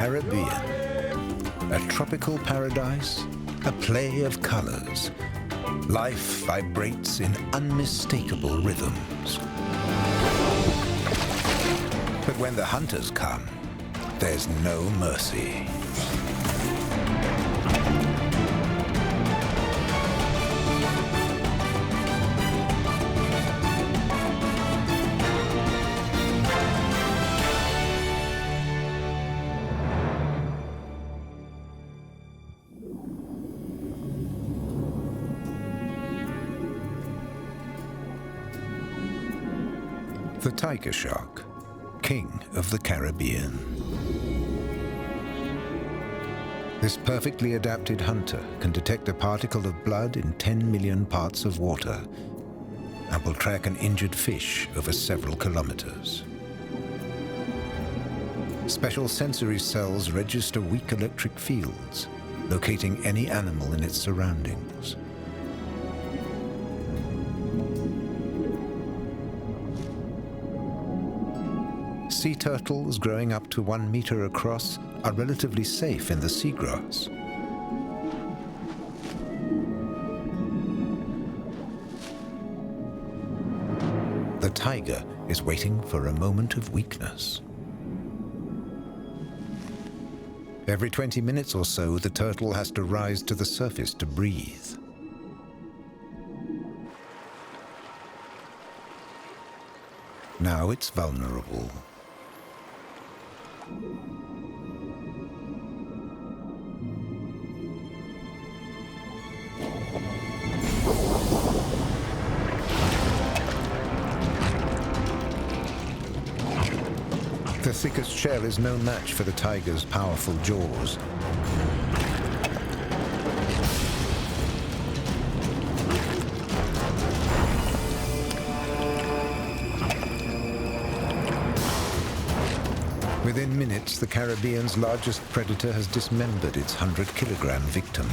Caribbean, a tropical paradise, a play of colors. Life vibrates in unmistakable rhythms. But when the hunters come, there's no mercy. The tiger shark, king of the Caribbean. This perfectly adapted hunter can detect a particle of blood in 10 million parts of water and will track an injured fish over several kilometers. Special sensory cells register weak electric fields, locating any animal in its surroundings. Sea turtles growing up to 1 meter across are relatively safe in the seagrass. The tiger is waiting for a moment of weakness. Every 20 minutes or so, the turtle has to rise to the surface to breathe. Now it's vulnerable. The thickest shell is no match for the tiger's powerful jaws. Within minutes, the Caribbean's largest predator has dismembered its 100-kilogram victim.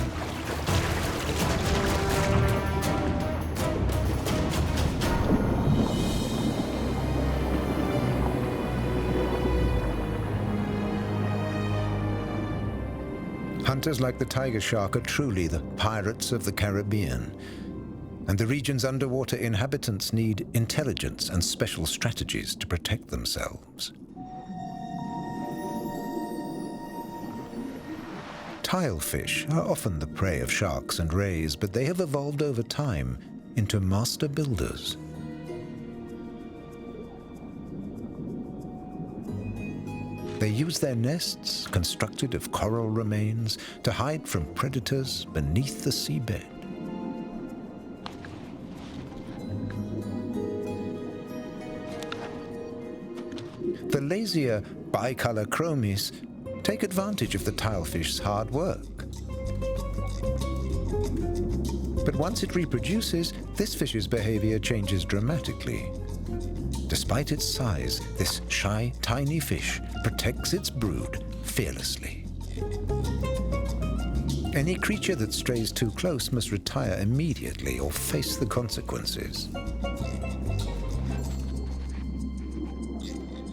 Hunters like the tiger shark are truly the pirates of the Caribbean, and the region's underwater inhabitants need intelligence and special strategies to protect themselves. Tilefish are often the prey of sharks and rays, but they have evolved over time into master builders. They use their nests, constructed of coral remains, to hide from predators beneath the seabed. The lazier bicolor chromies take advantage of the tilefish hard work. But once it reproduces, this fish's behavior changes dramatically. Despite its size, this shy, tiny fish protects its brood fearlessly. Any creature that strays too close must retire immediately or face the consequences.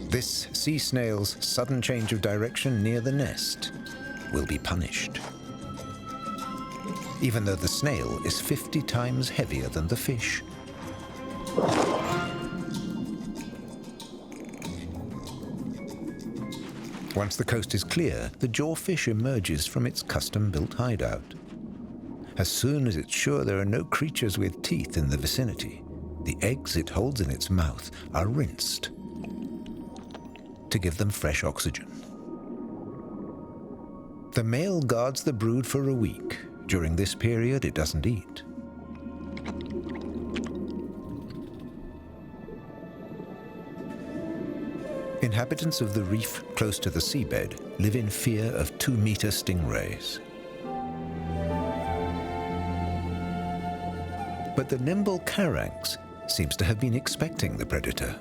This sea snail's sudden change of direction near the nest will be punished, even though the snail is 50 times heavier than the fish. Once the coast is clear, the jawfish emerges from its custom-built hideout. As soon as it's sure there are no creatures with teeth in the vicinity, the eggs it holds in its mouth are rinsed to give them fresh oxygen. The male guards the brood for a week. During this period, it doesn't eat. Inhabitants of the reef close to the seabed live in fear of 2-meter stingrays. But the nimble caranx seems to have been expecting the predator.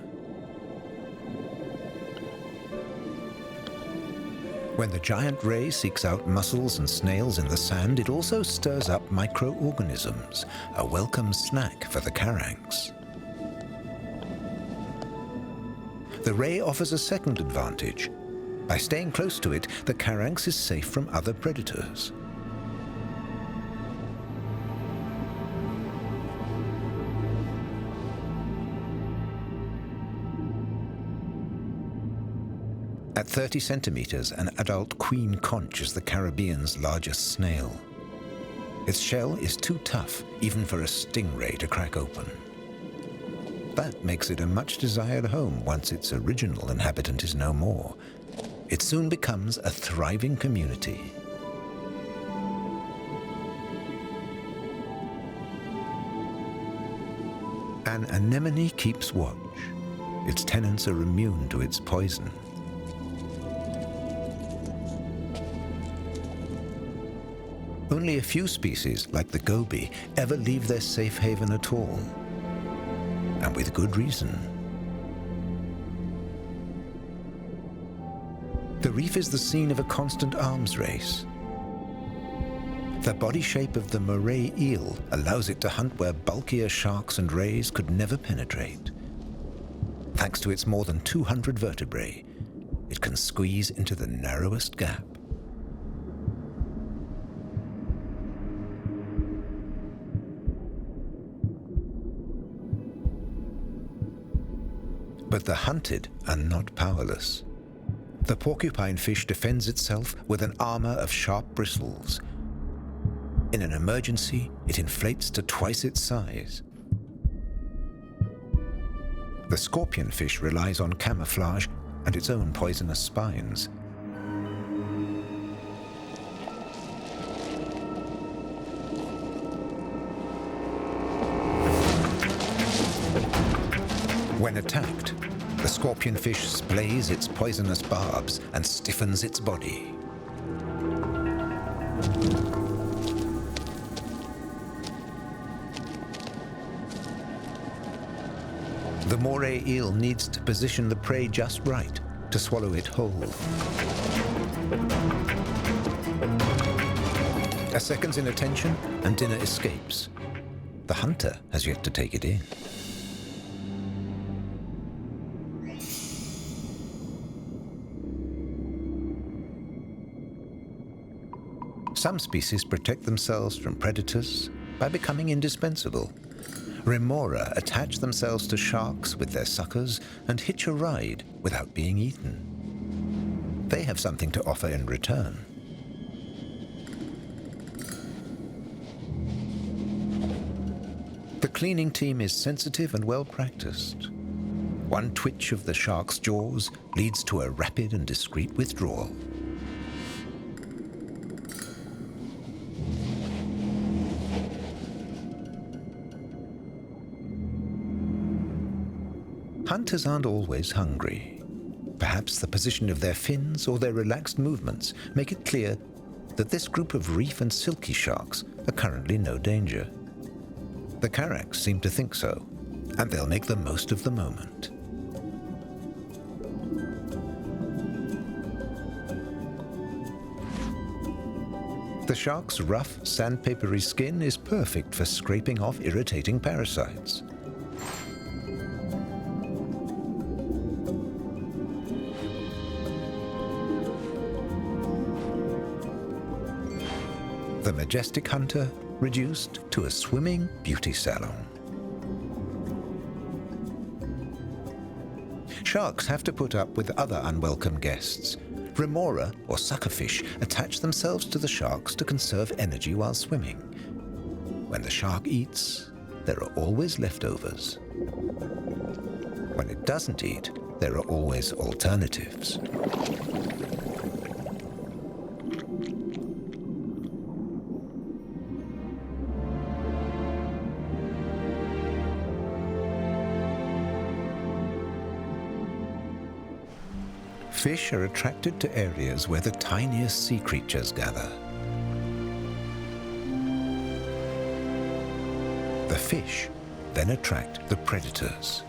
When the giant ray seeks out mussels and snails in the sand, it also stirs up microorganisms, a welcome snack for the caranx. The ray offers a second advantage. By staying close to it, the caranx is safe from other predators. At 30 centimeters, an adult queen conch is the Caribbean's largest snail. Its shell is too tough, even for a stingray to crack open. That makes it a much-desired home once its original inhabitant is no more. It soon becomes a thriving community. An anemone keeps watch. Its tenants are immune to its poison. Only a few species, like the goby, ever leave their safe haven at all. And with good reason. The reef is the scene of a constant arms race. The body shape of the moray eel allows it to hunt where bulkier sharks and rays could never penetrate. Thanks to its more than 200 vertebrae, it can squeeze into the narrowest gap. But the hunted are not powerless. The porcupine fish defends itself with an armor of sharp bristles. In an emergency, it inflates to twice its size. The scorpion fish relies on camouflage and its own poisonous spines. When attacked, the scorpionfish splays its poisonous barbs and stiffens its body. The moray eel needs to position the prey just right to swallow it whole. A second's inattention and dinner escapes. The hunter has yet to take it in. Some species protect themselves from predators by becoming indispensable. Remora attach themselves to sharks with their suckers and hitch a ride without being eaten. They have something to offer in return. The cleaning team is sensitive and well practiced. One twitch of the shark's jaws leads to a rapid and discreet withdrawal. Hunters aren't always hungry. Perhaps the position of their fins or their relaxed movements make it clear that this group of reef and silky sharks are currently no danger. The caranx seem to think so, and they'll make the most of the moment. The shark's rough, sandpapery skin is perfect for scraping off irritating parasites. The majestic hunter reduced to a swimming beauty salon. Sharks have to put up with other unwelcome guests. Remora, or suckerfish, attach themselves to the sharks to conserve energy while swimming. When the shark eats, there are always leftovers. When it doesn't eat, there are always alternatives. Fish are attracted to areas where the tiniest sea creatures gather. The fish then attract the predators.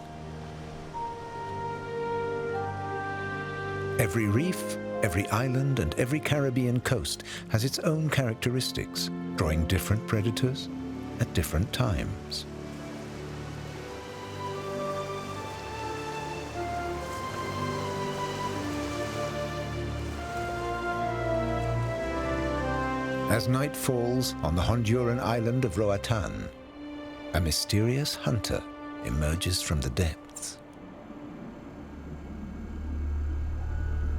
Every reef, every island, and every Caribbean coast has its own characteristics, drawing different predators at different times. As night falls on the Honduran island of Roatan, a mysterious hunter emerges from the depths.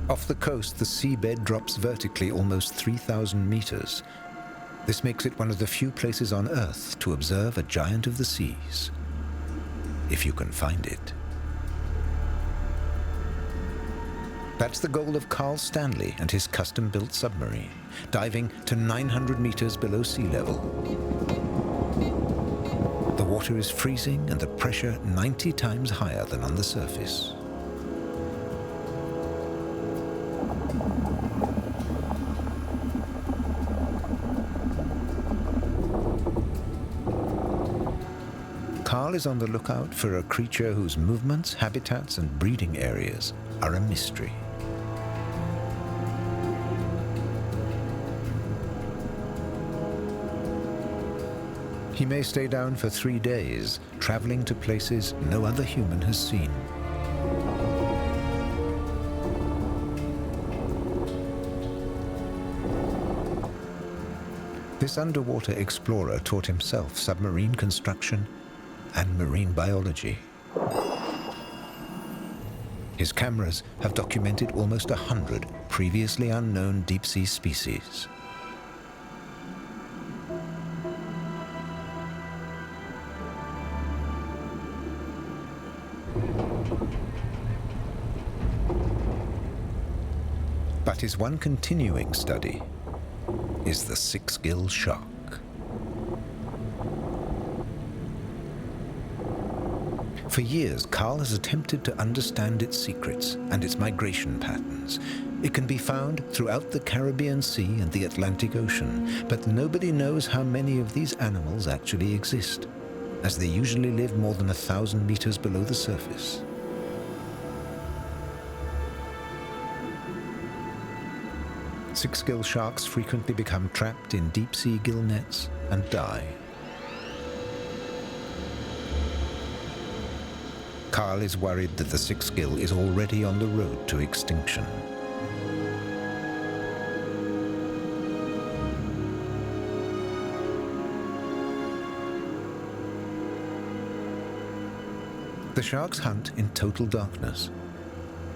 Off the coast, the seabed drops vertically almost 3,000 meters. This makes it one of the few places on Earth to observe a giant of the seas, if you can find it. That's the goal of Carl Stanley and his custom-built submarine, diving to 900 meters below sea level. The water is freezing and the pressure 90 times higher than on the surface. Carl is on the lookout for a creature whose movements, habitats, and breeding areas are a mystery. He may stay down for 3 days, traveling to places no other human has seen. This underwater explorer taught himself submarine construction and marine biology. His cameras have documented almost 100 previously unknown deep-sea species. But his one continuing study is the six-gill shark. For years, Carl has attempted to understand its secrets and its migration patterns. It can be found throughout the Caribbean Sea and the Atlantic Ocean, but nobody knows how many of these animals actually exist, as they usually live more than 1,000 meters below the surface. Six-gill sharks frequently become trapped in deep-sea gill nets and die. Carl is worried that the six-gill is already on the road to extinction. The sharks hunt in total darkness.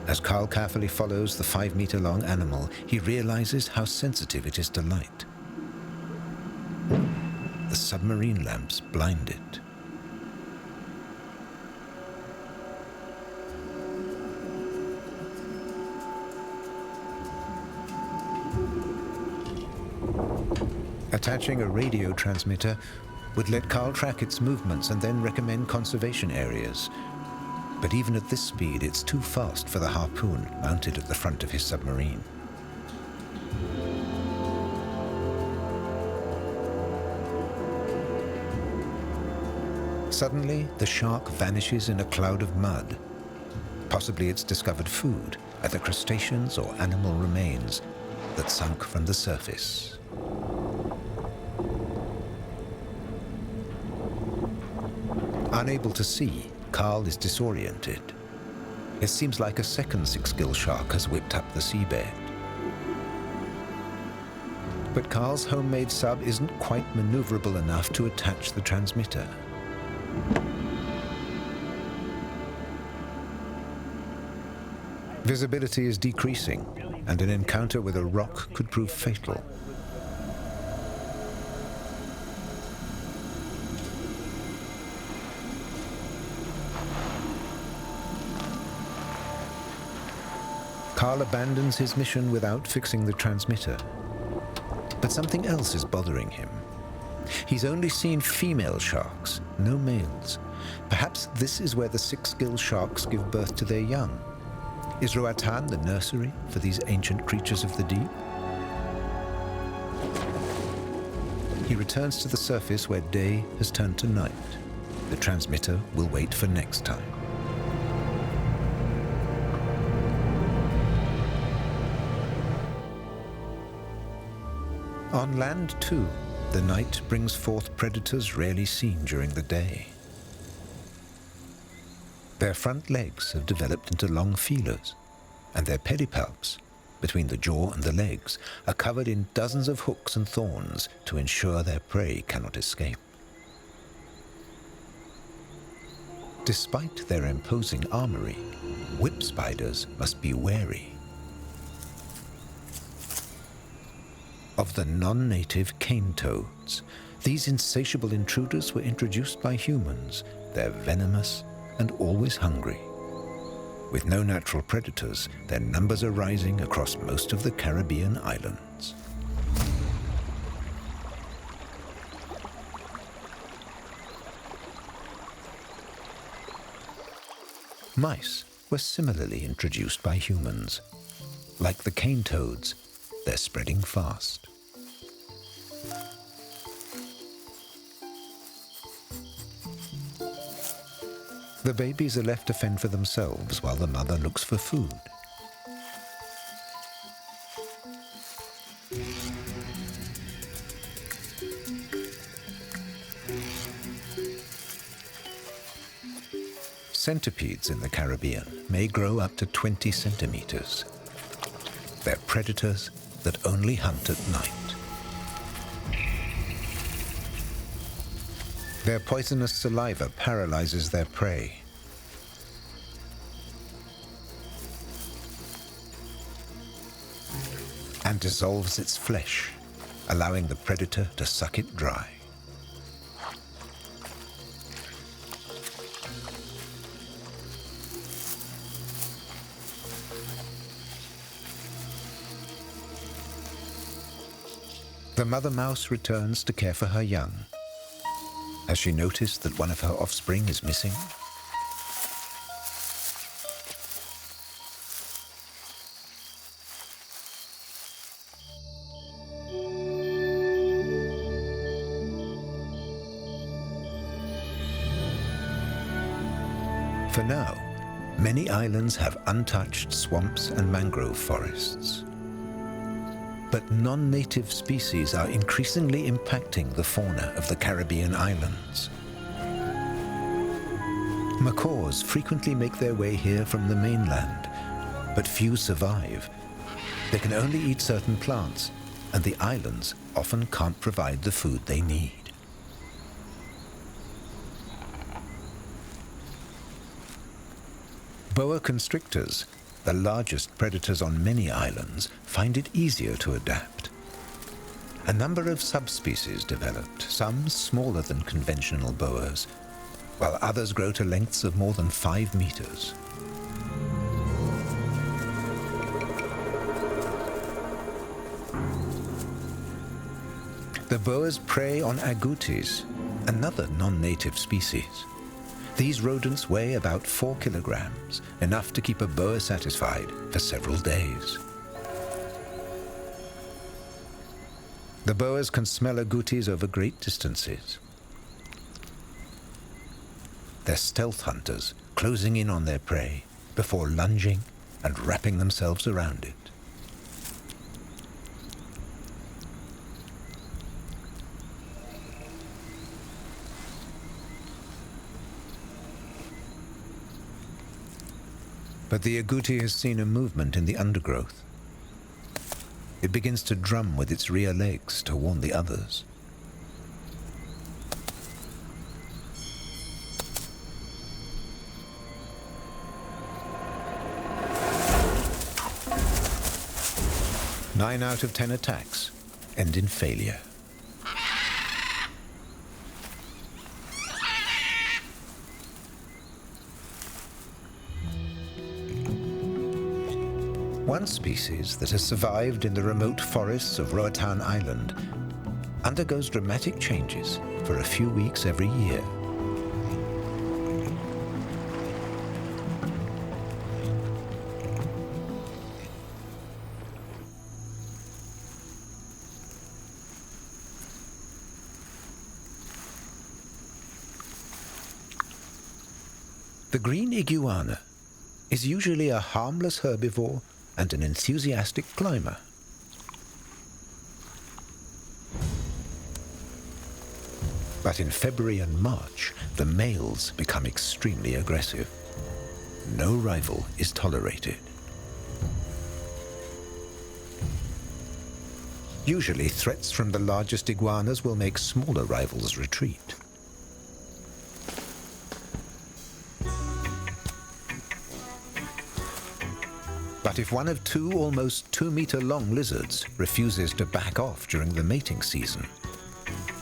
As Carl carefully follows the 5-meter-long animal, he realizes how sensitive it is to light. The submarine lamps blind it. Attaching a radio transmitter would let Carl track its movements and then recommend conservation areas. But even at this speed, it's too fast for the harpoon mounted at the front of his submarine. Suddenly, the shark vanishes in a cloud of mud. Possibly it's discovered food, either crustaceans or animal remains that sunk from the surface. Unable to see, Carl is disoriented. It seems like a second six-gill shark has whipped up the seabed. But Carl's homemade sub isn't quite maneuverable enough to attach the transmitter. Visibility is decreasing, and an encounter with a rock could prove fatal. Carl abandons his mission without fixing the transmitter. But something else is bothering him. He's only seen female sharks, no males. Perhaps this is where the six-gill sharks give birth to their young. Is Roatan the nursery for these ancient creatures of the deep? He returns to the surface where day has turned to night. The transmitter will wait for next time. On land, too, the night brings forth predators rarely seen during the day. Their front legs have developed into long feelers, and their pedipalps between the jaw and the legs are covered in dozens of hooks and thorns to ensure their prey cannot escape. Despite their imposing armory, whip spiders must be wary. Of the non-native cane toads, these insatiable intruders were introduced by humans. They're venomous and always hungry. With no natural predators, their numbers are rising across most of the Caribbean islands. Mice were similarly introduced by humans. Like the cane toads, they're spreading fast. The babies are left to fend for themselves while the mother looks for food. Centipedes in the Caribbean may grow up to 20 centimeters. They're predators that only hunt at night. Their poisonous saliva paralyzes their prey. And dissolves its flesh, allowing the predator to suck it dry. The mother mouse returns to care for her young. Has she noticed that one of her offspring is missing? For now, many islands have untouched swamps and mangrove forests. But non-native species are increasingly impacting the fauna of the Caribbean islands. Macaws frequently make their way here from the mainland, but few survive. They can only eat certain plants, and the islands often can't provide the food they need. Boa constrictors, the largest predators on many islands, find it easier to adapt. A number of subspecies developed, some smaller than conventional boas, while others grow to lengths of more than 5 meters. The boas prey on agoutis, another non-native species. These rodents weigh about 4 kilograms, enough to keep a boa satisfied for several days. The boas can smell agoutis over great distances. They're stealth hunters, closing in on their prey before lunging and wrapping themselves around it. But the agouti has seen a movement in the undergrowth. It begins to drum with its rear legs to warn the others. Nine out of 10 attacks end in failure. One species that has survived in the remote forests of Roatan Island undergoes dramatic changes for a few weeks every year. The green iguana is usually a harmless herbivore and an enthusiastic climber. But in February and March, the males become extremely aggressive. No rival is tolerated. Usually, threats from the largest iguanas will make smaller rivals retreat. But if one of two almost 2-meter-long lizards refuses to back off during the mating season,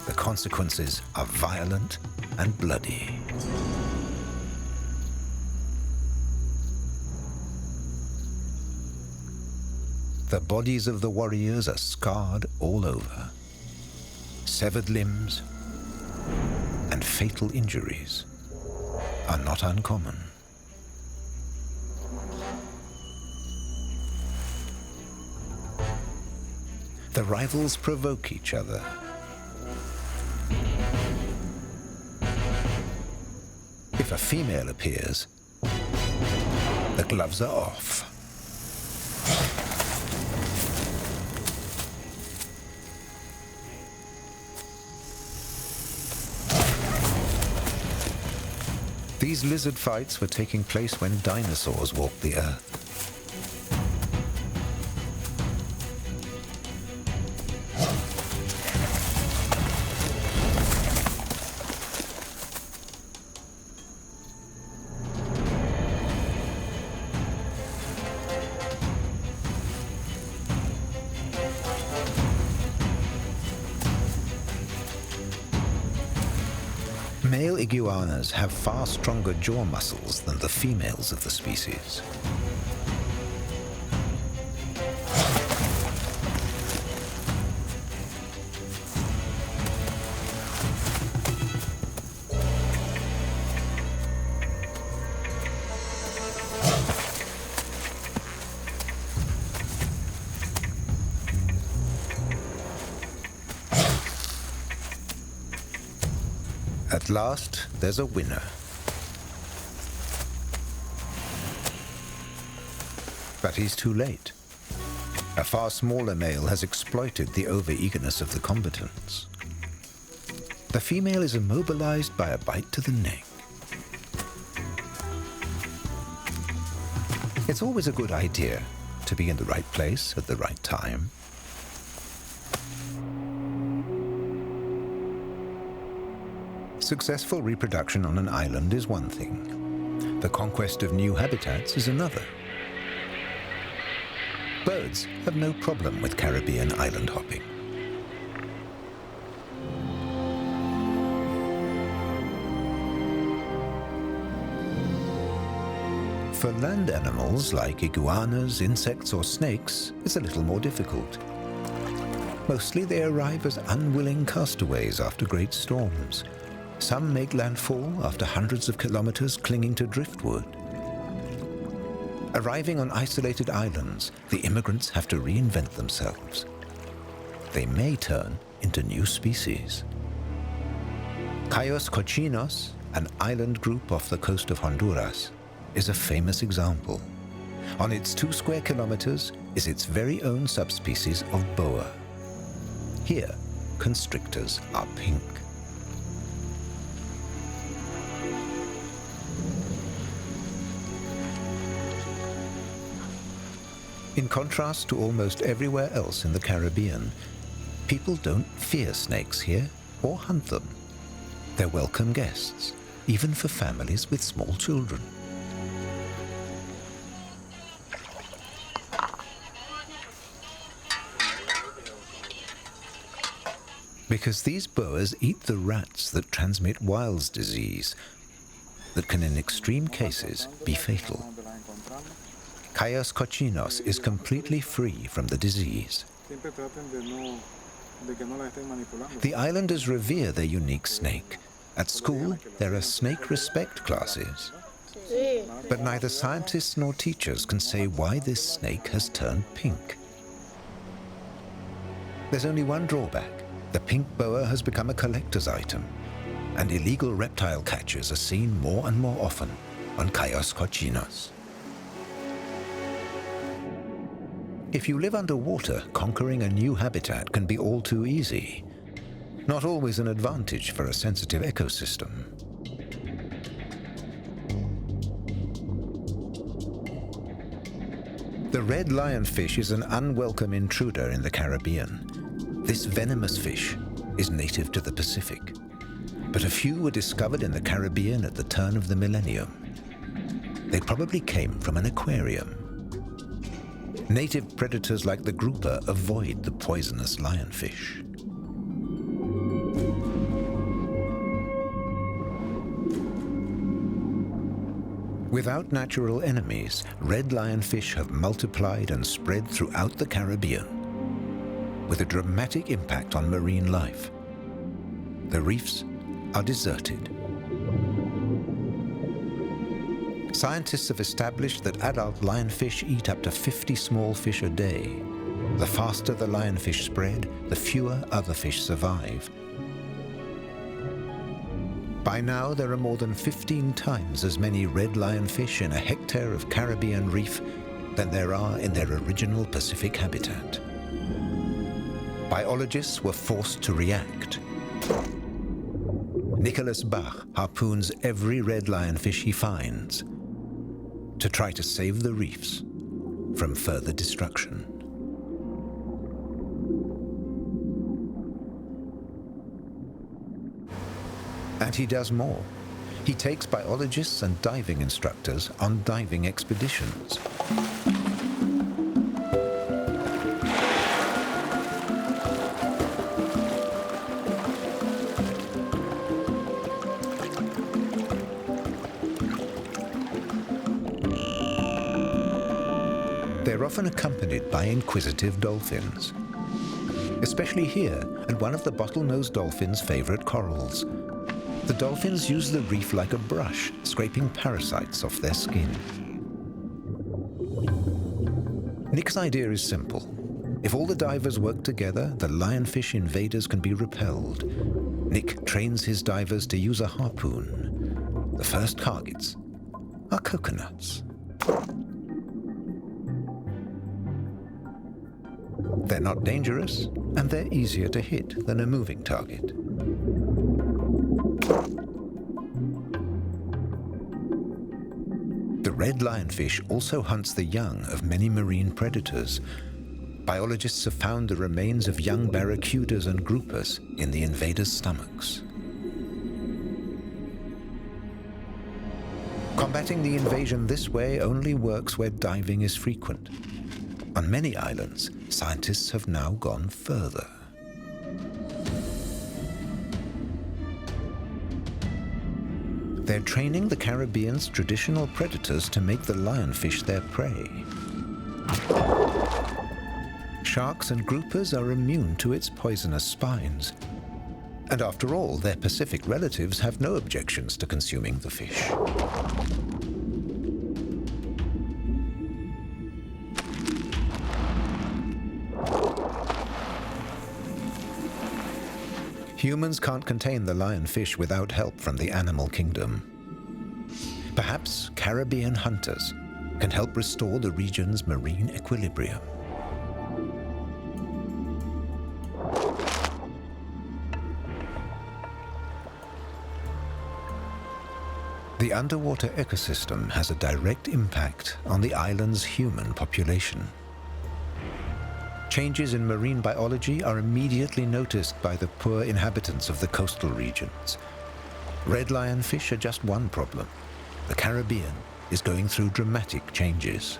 the consequences are violent and bloody. The bodies of the warriors are scarred all over. Severed limbs and fatal injuries are not uncommon. The rivals provoke each other. If a female appears, the gloves are off. These lizard fights were taking place when dinosaurs walked the earth. Male iguanas have far stronger jaw muscles than the females of the species. At last, there's a winner. But he's too late. A far smaller male has exploited the over-eagerness of the combatants. The female is immobilized by a bite to the neck. It's always a good idea to be in the right place at the right time. Successful reproduction on an island is one thing. The conquest of new habitats is another. Birds have no problem with Caribbean island hopping. For land animals like iguanas, insects, or snakes, it's a little more difficult. Mostly they arrive as unwilling castaways after great storms. Some make landfall after hundreds of kilometers clinging to driftwood. Arriving on isolated islands, the immigrants have to reinvent themselves. They may turn into new species. Cayos cochinos, an island group off the coast of Honduras, is a famous example. On its 2 square kilometers is its very own subspecies of boa. Here, constrictors are pink. In contrast to almost everywhere else in the Caribbean, people don't fear snakes here or hunt them. They're welcome guests, even for families with small children. Because these boas eat the rats that transmit Weil's disease, that can in extreme cases be fatal. Cayos cochinos is completely free from the disease. The islanders revere their unique snake. At school, there are snake respect classes. But neither scientists nor teachers can say why this snake has turned pink. There's only one drawback. The pink boa has become a collector's item, and illegal reptile catchers are seen more and more often on Cayos cochinos. If you live underwater, conquering a new habitat can be all too easy. Not always an advantage for a sensitive ecosystem. The red lionfish is an unwelcome intruder in the Caribbean. This venomous fish is native to the Pacific, but a few were discovered in the Caribbean at the turn of the millennium. They probably came from an aquarium. Native predators like the grouper avoid the poisonous lionfish. Without natural enemies, red lionfish have multiplied and spread throughout the Caribbean, with a dramatic impact on marine life. The reefs are deserted. Scientists have established that adult lionfish eat up to 50 small fish a day. The faster the lionfish spread, the fewer other fish survive. By now, there are more than 15 times as many red lionfish in a hectare of Caribbean reef than there are in their original Pacific habitat. Biologists were forced to react. Nicholas Bach harpoons every red lionfish he finds to try to save the reefs from further destruction. And he does more. He takes biologists and diving instructors on diving expeditions. They're often accompanied by inquisitive dolphins, especially here at one of the bottlenose dolphin's favorite corals. The dolphins use the reef like a brush, scraping parasites off their skin. Nick's idea is simple. If all the divers work together, the lionfish invaders can be repelled. Nick trains his divers to use a harpoon. The first targets are coconuts. They're not dangerous, and they're easier to hit than a moving target. The red lionfish also hunts the young of many marine predators. Biologists have found the remains of young barracudas and groupers in the invaders' stomachs. Combating the invasion this way only works where diving is frequent. On many islands, scientists have now gone further. They're training the Caribbean's traditional predators to make the lionfish their prey. Sharks and groupers are immune to its poisonous spines. And after all, their Pacific relatives have no objections to consuming the fish. Humans can't contain the lionfish without help from the animal kingdom. Perhaps Caribbean hunters can help restore the region's marine equilibrium. The underwater ecosystem has a direct impact on the island's human population. Changes in marine biology are immediately noticed by the poor inhabitants of the coastal regions. Red lionfish are just one problem. The Caribbean is going through dramatic changes.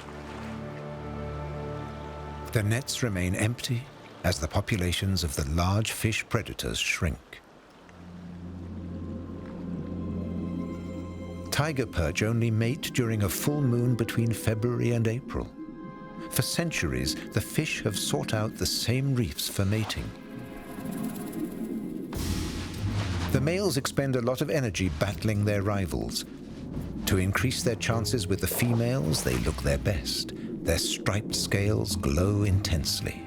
The nets remain empty as the populations of the large fish predators shrink. Tiger perch only mate during a full moon between February and April. For centuries, the fish have sought out the same reefs for mating. The males expend a lot of energy battling their rivals. To increase their chances with the females, they look their best. Their striped scales glow intensely.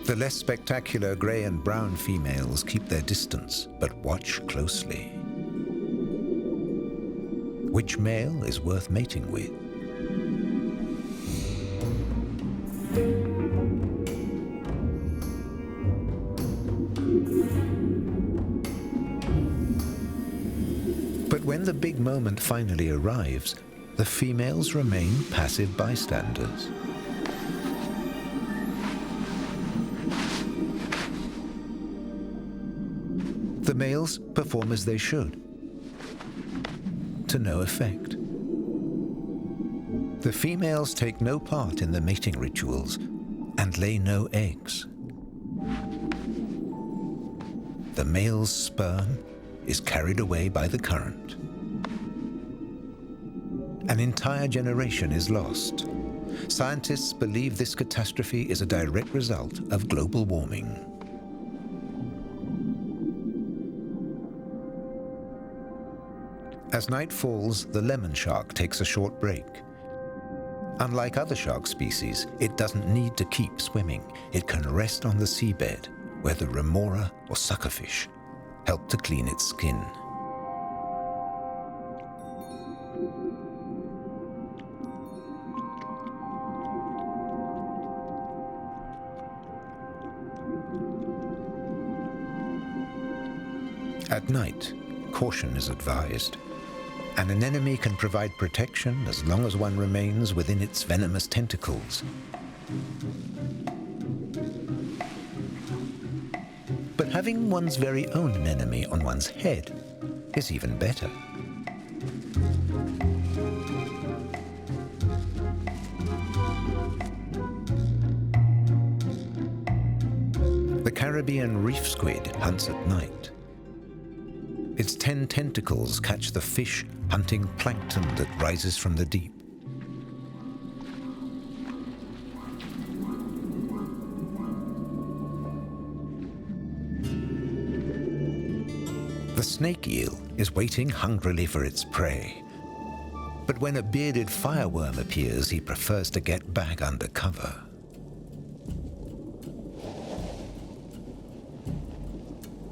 The less spectacular gray and brown females keep their distance, but watch closely. Which male is worth mating with? But when the big moment finally arrives, the females remain passive bystanders. The males perform as they should, to no effect. The females take no part in the mating rituals and lay no eggs. The male's sperm is carried away by the current. An entire generation is lost. Scientists believe this catastrophe is a direct result of global warming. As night falls, the lemon shark takes a short break. Unlike other shark species, it doesn't need to keep swimming. It can rest on the seabed, where the remora or suckerfish help to clean its skin. At night, caution is advised. An anemone can provide protection as long as one remains within its venomous tentacles. But having one's very own anemone on one's head is even better. The Caribbean reef squid hunts at night. Its 10 tentacles catch the fish hunting plankton that rises from the deep. The snake eel is waiting hungrily for its prey. But when a bearded fireworm appears, he prefers to get back under cover.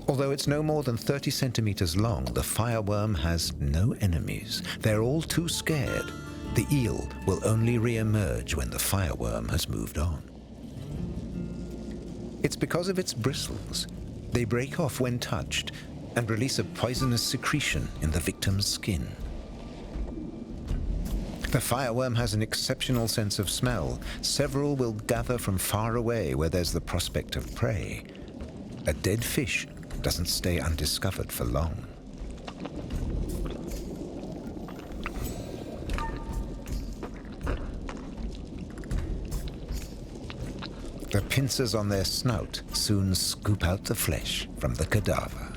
Although it's no more than 30 centimeters long, the fireworm has no enemies. They're all too scared. The eel will only re-emerge when the fireworm has moved on. It's because of its bristles. They break off when touched and release a poisonous secretion in the victim's skin. The fireworm has an exceptional sense of smell. Several will gather from far away where there's the prospect of prey. A dead fish doesn't stay undiscovered for long. The pincers on their snout soon scoop out the flesh from the cadaver.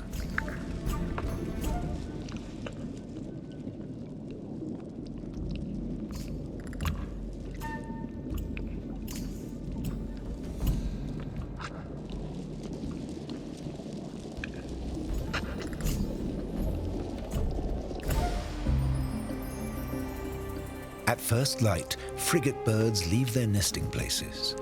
At first light, frigate birds leave their nesting places.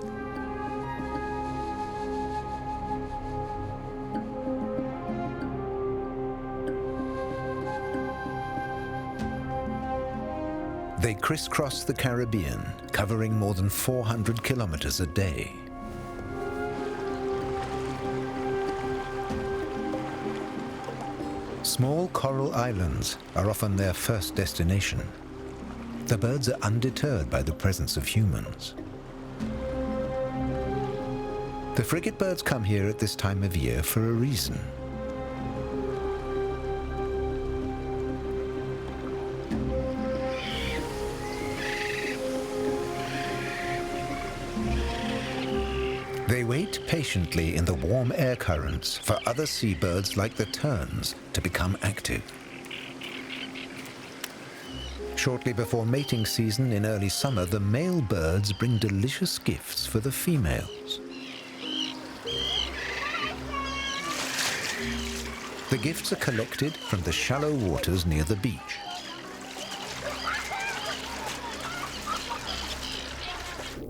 They crisscross the Caribbean, covering more than 400 kilometers a day. Small coral islands are often their first destination. The birds are undeterred by the presence of humans. The frigate birds come here at this time of year for a reason. They wait patiently in the warm air currents for other seabirds like the terns to become active. Shortly before mating season in early summer, the male birds bring delicious gifts for the females. The gifts are collected from the shallow waters near the beach.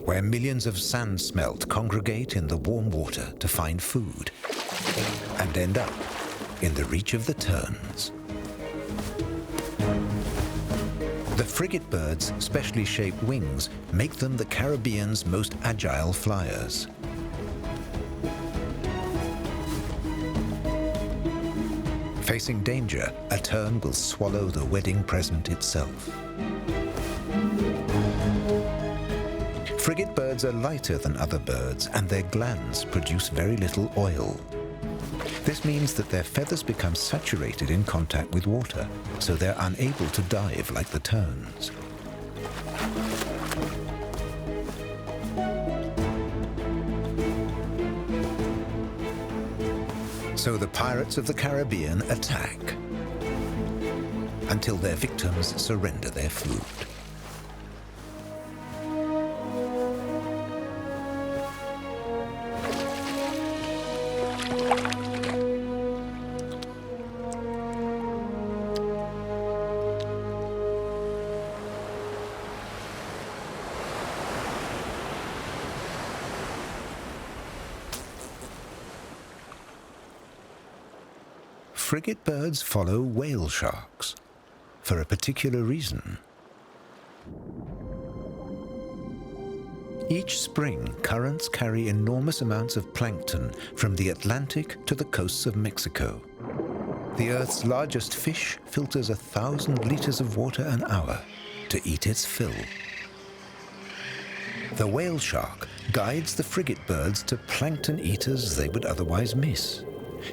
Where millions of sand smelt congregate in the warm water to find food and end up in the reach of the terns. The frigate birds' specially shaped wings make them the Caribbean's most agile flyers. Facing danger, a tern will swallow the wedding present itself. Frigate birds are lighter than other birds, and their glands produce very little oil. This means that their feathers become saturated in contact with water, so they're unable to dive like the terns. So the pirates of the Caribbean attack until their victims surrender their food. Frigate birds follow whale sharks for a particular reason. Each spring, currents carry enormous amounts of plankton from the Atlantic to the coasts of Mexico. The Earth's largest fish filters 1,000 liters of water an hour to eat its fill. The whale shark guides the frigate birds to plankton eaters they would otherwise miss.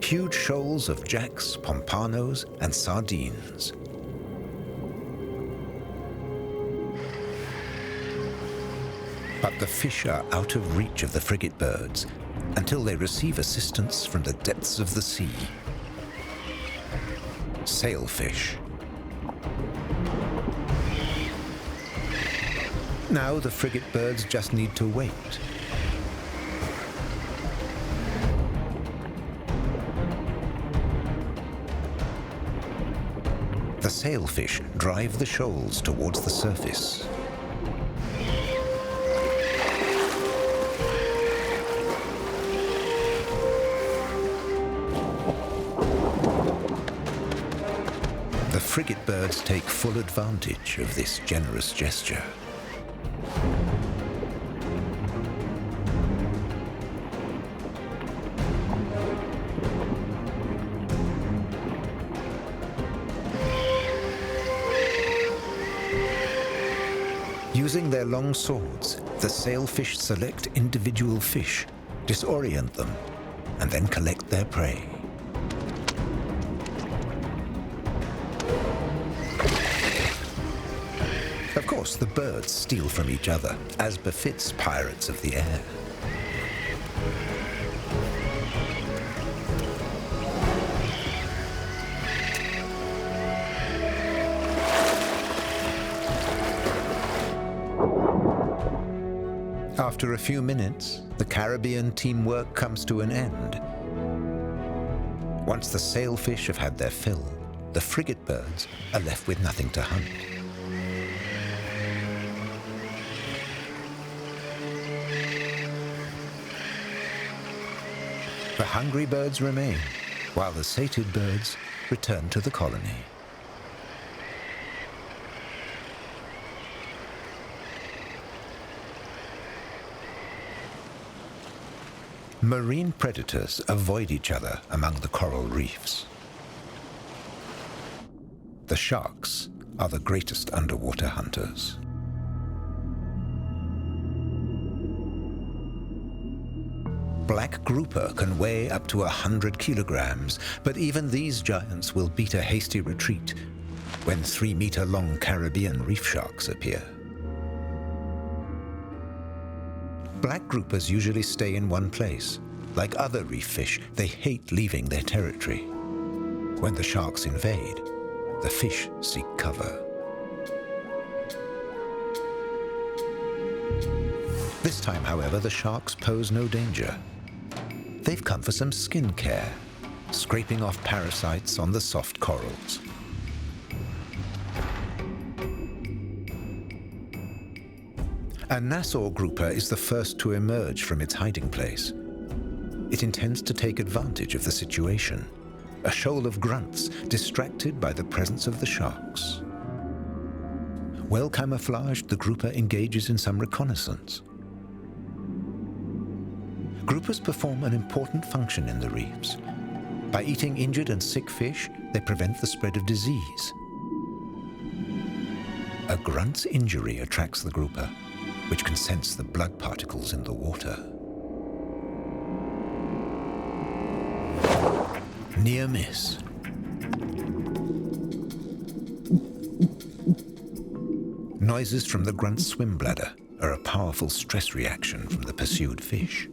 Huge shoals of jacks, pompanos, and sardines. But the fish are out of reach of the frigate birds until they receive assistance from the depths of the sea. Sailfish. Now the frigate birds just need to wait. The sailfish drive the shoals towards the surface. The frigate birds take full advantage of this generous gesture. Using their long swords, the sailfish select individual fish, disorient them, and then collect their prey. Of course, the birds steal from each other, as befits pirates of the air. After a few minutes, the Caribbean teamwork comes to an end. Once the sailfish have had their fill, the frigate birds are left with nothing to hunt. The hungry birds remain, while the sated birds return to the colony. Marine predators avoid each other among the coral reefs. The sharks are the greatest underwater hunters. Black grouper can weigh up to 100 kilograms, but even these giants will beat a hasty retreat when 3-meter-long Caribbean reef sharks appear. Black groupers usually stay in one place. Like other reef fish, they hate leaving their territory. When the sharks invade, the fish seek cover. This time, however, the sharks pose no danger. They've come for some skin care, scraping off parasites on the soft corals. A Nassau grouper is the first to emerge from its hiding place. It intends to take advantage of the situation. A shoal of grunts, distracted by the presence of the sharks. Well camouflaged, the grouper engages in some reconnaissance. Groupers perform an important function in the reefs. By eating injured and sick fish, they prevent the spread of disease. A grunt's injury attracts the grouper, which can sense the blood particles in the water. Near miss. Noises from the grunt's swim bladder are a powerful stress reaction from the pursued fish.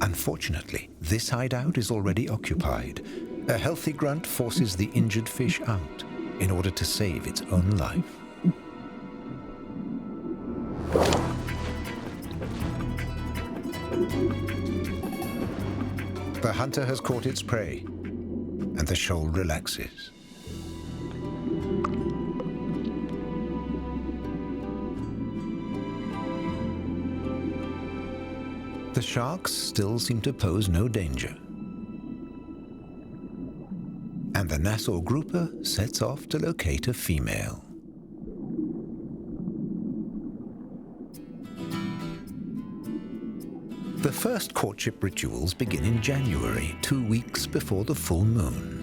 Unfortunately, this hideout is already occupied. A healthy grunt forces the injured fish out in order to save its own life. The hunter has caught its prey, and the shoal relaxes. The sharks still seem to pose no danger. And the Nassau grouper sets off to locate a female. The first courtship rituals begin in January, 2 weeks before the full moon.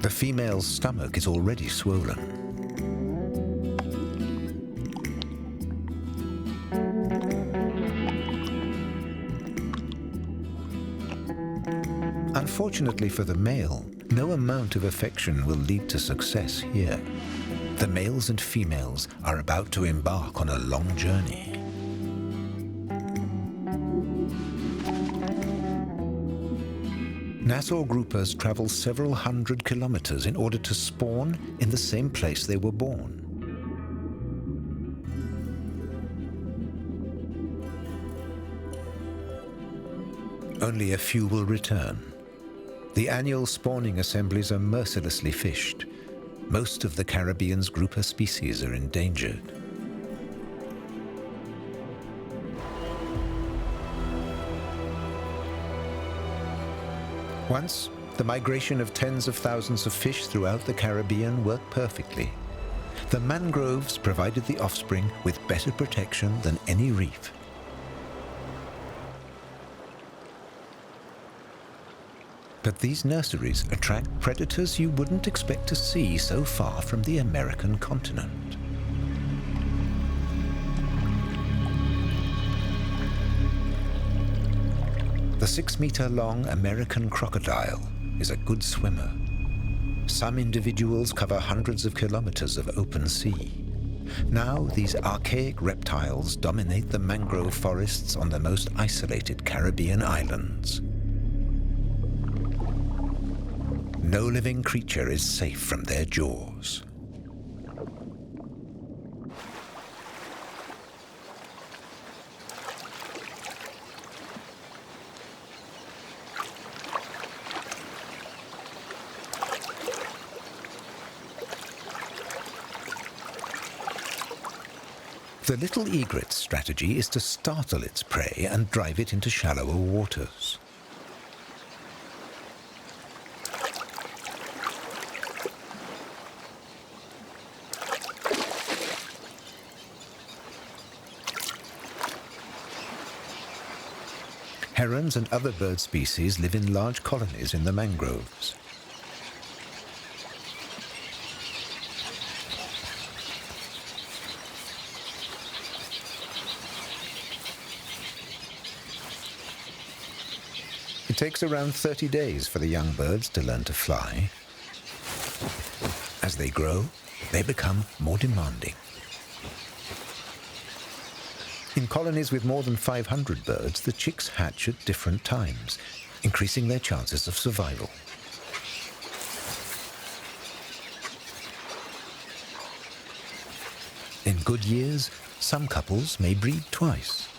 The female's stomach is already swollen. Unfortunately for the male, no amount of affection will lead to success here. The males and females are about to embark on a long journey. Nassau groupers travel several hundred kilometers in order to spawn in the same place they were born. Only a few will return. The annual spawning assemblies are mercilessly fished. Most of the Caribbean's grouper species are endangered. Once, the migration of tens of thousands of fish throughout the Caribbean worked perfectly. The mangroves provided the offspring with better protection than any reef. But these nurseries attract predators you wouldn't expect to see so far from the American continent. The 6-meter-long American crocodile is a good swimmer. Some individuals cover hundreds of kilometers of open sea. Now, these archaic reptiles dominate the mangrove forests on the most isolated Caribbean islands. No living creature is safe from their jaws. The little egret's strategy is to startle its prey and drive it into shallower waters. Herons and other bird species live in large colonies in the mangroves. It takes around 30 days for the young birds to learn to fly. As they grow, they become more demanding. In colonies with more than 500 birds, the chicks hatch at different times, increasing their chances of survival. In good years, some couples may breed twice.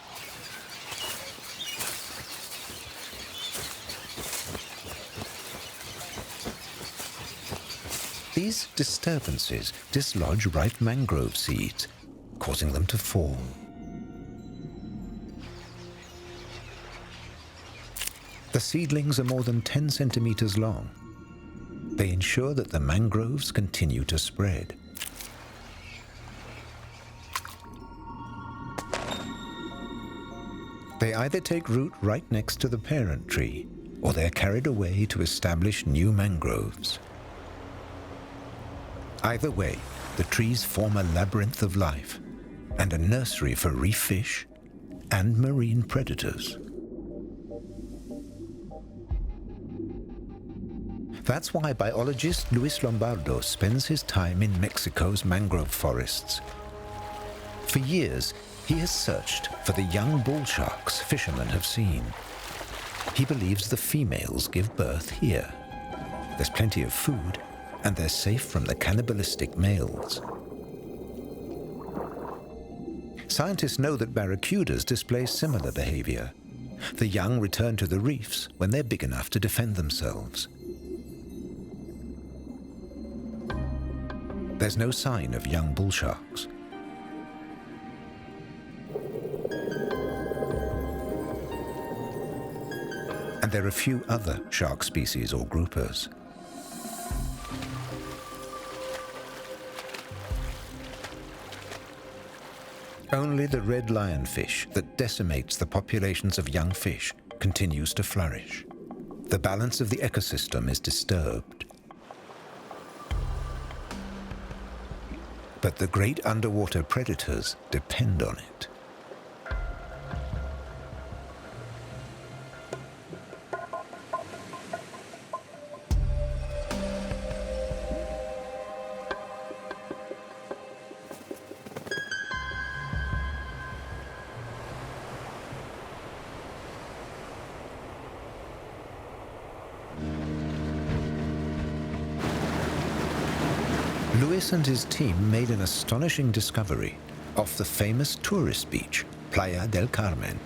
These disturbances dislodge ripe mangrove seeds, causing them to fall. The seedlings are more than 10 centimeters long. They ensure that the mangroves continue to spread. They either take root right next to the parent tree, or they're carried away to establish new mangroves. Either way, the trees form a labyrinth of life and a nursery for reef fish and marine predators. That's why biologist Luis Lombardo spends his time in Mexico's mangrove forests. For years, he has searched for the young bull sharks fishermen have seen. He believes the females give birth here. There's plenty of food, and they're safe from the cannibalistic males. Scientists know that barracudas display similar behavior. The young return to the reefs when they're big enough to defend themselves. There's no sign of young bull sharks. And there are few other shark species or groupers. Only the red lionfish that decimates the populations of young fish continues to flourish. The balance of the ecosystem is disturbed. But the great underwater predators depend on it. Luis and his team made an astonishing discovery off the famous tourist beach, Playa del Carmen.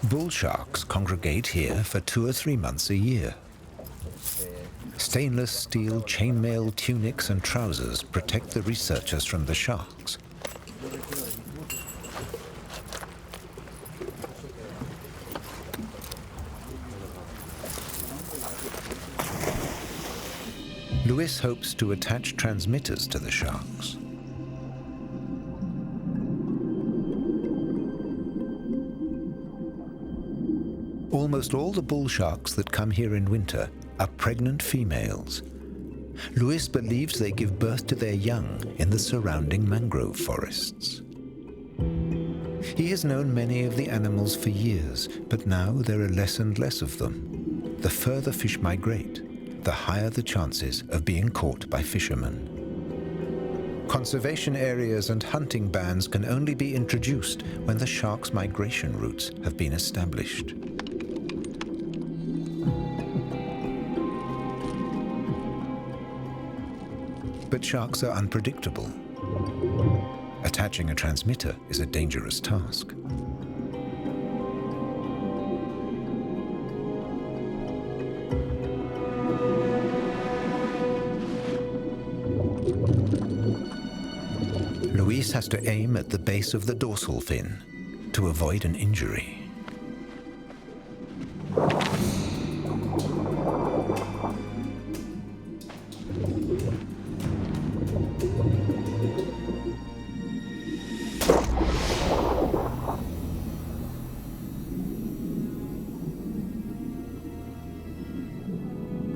Bull sharks congregate here for 2 or 3 months a year. Stainless steel chainmail tunics and trousers protect the researchers from the sharks. Luis hopes to attach transmitters to the sharks. Almost all the bull sharks that come here in winter are pregnant females. Luis believes they give birth to their young in the surrounding mangrove forests. He has known many of the animals for years, but now there are less and less of them. The further fish migrate, the higher the chances of being caught by fishermen. Conservation areas and hunting bans can only be introduced when the sharks' migration routes have been established. But sharks are unpredictable. Attaching a transmitter is a dangerous task. Luis has to aim at the base of the dorsal fin to avoid an injury.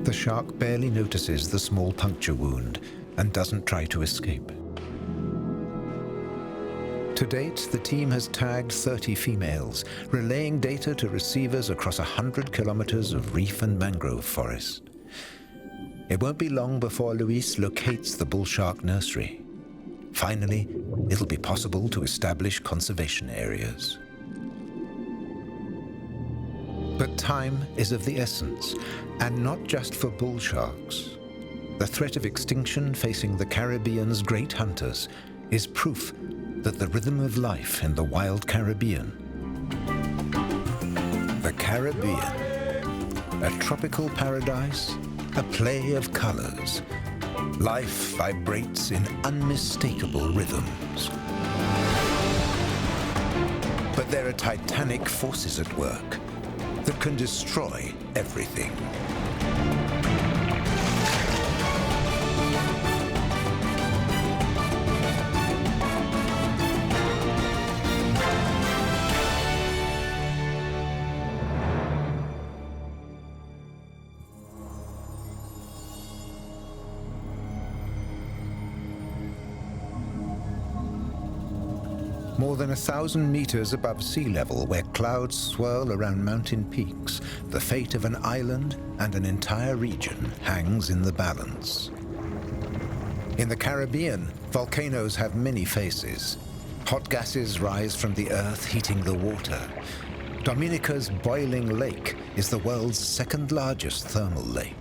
The shark barely notices the small puncture wound and doesn't try to escape. To date, the team has tagged 30 females, relaying data to receivers across 100 kilometers of reef and mangrove forest. It won't be long before Luis locates the bull shark nursery. Finally, it'll be possible to establish conservation areas. But time is of the essence, and not just for bull sharks. The threat of extinction facing the Caribbean's great hunters is proof that the rhythm of life in the wild Caribbean. The Caribbean, a tropical paradise, a play of colors. Life vibrates in unmistakable rhythms. But there are titanic forces at work that can destroy everything. More than 1,000 meters above sea level, where clouds swirl around mountain peaks, the fate of an island and an entire region hangs in the balance. In the Caribbean, volcanoes have many faces. Hot gases rise from the earth, heating the water. Dominica's boiling lake is the world's second largest thermal lake.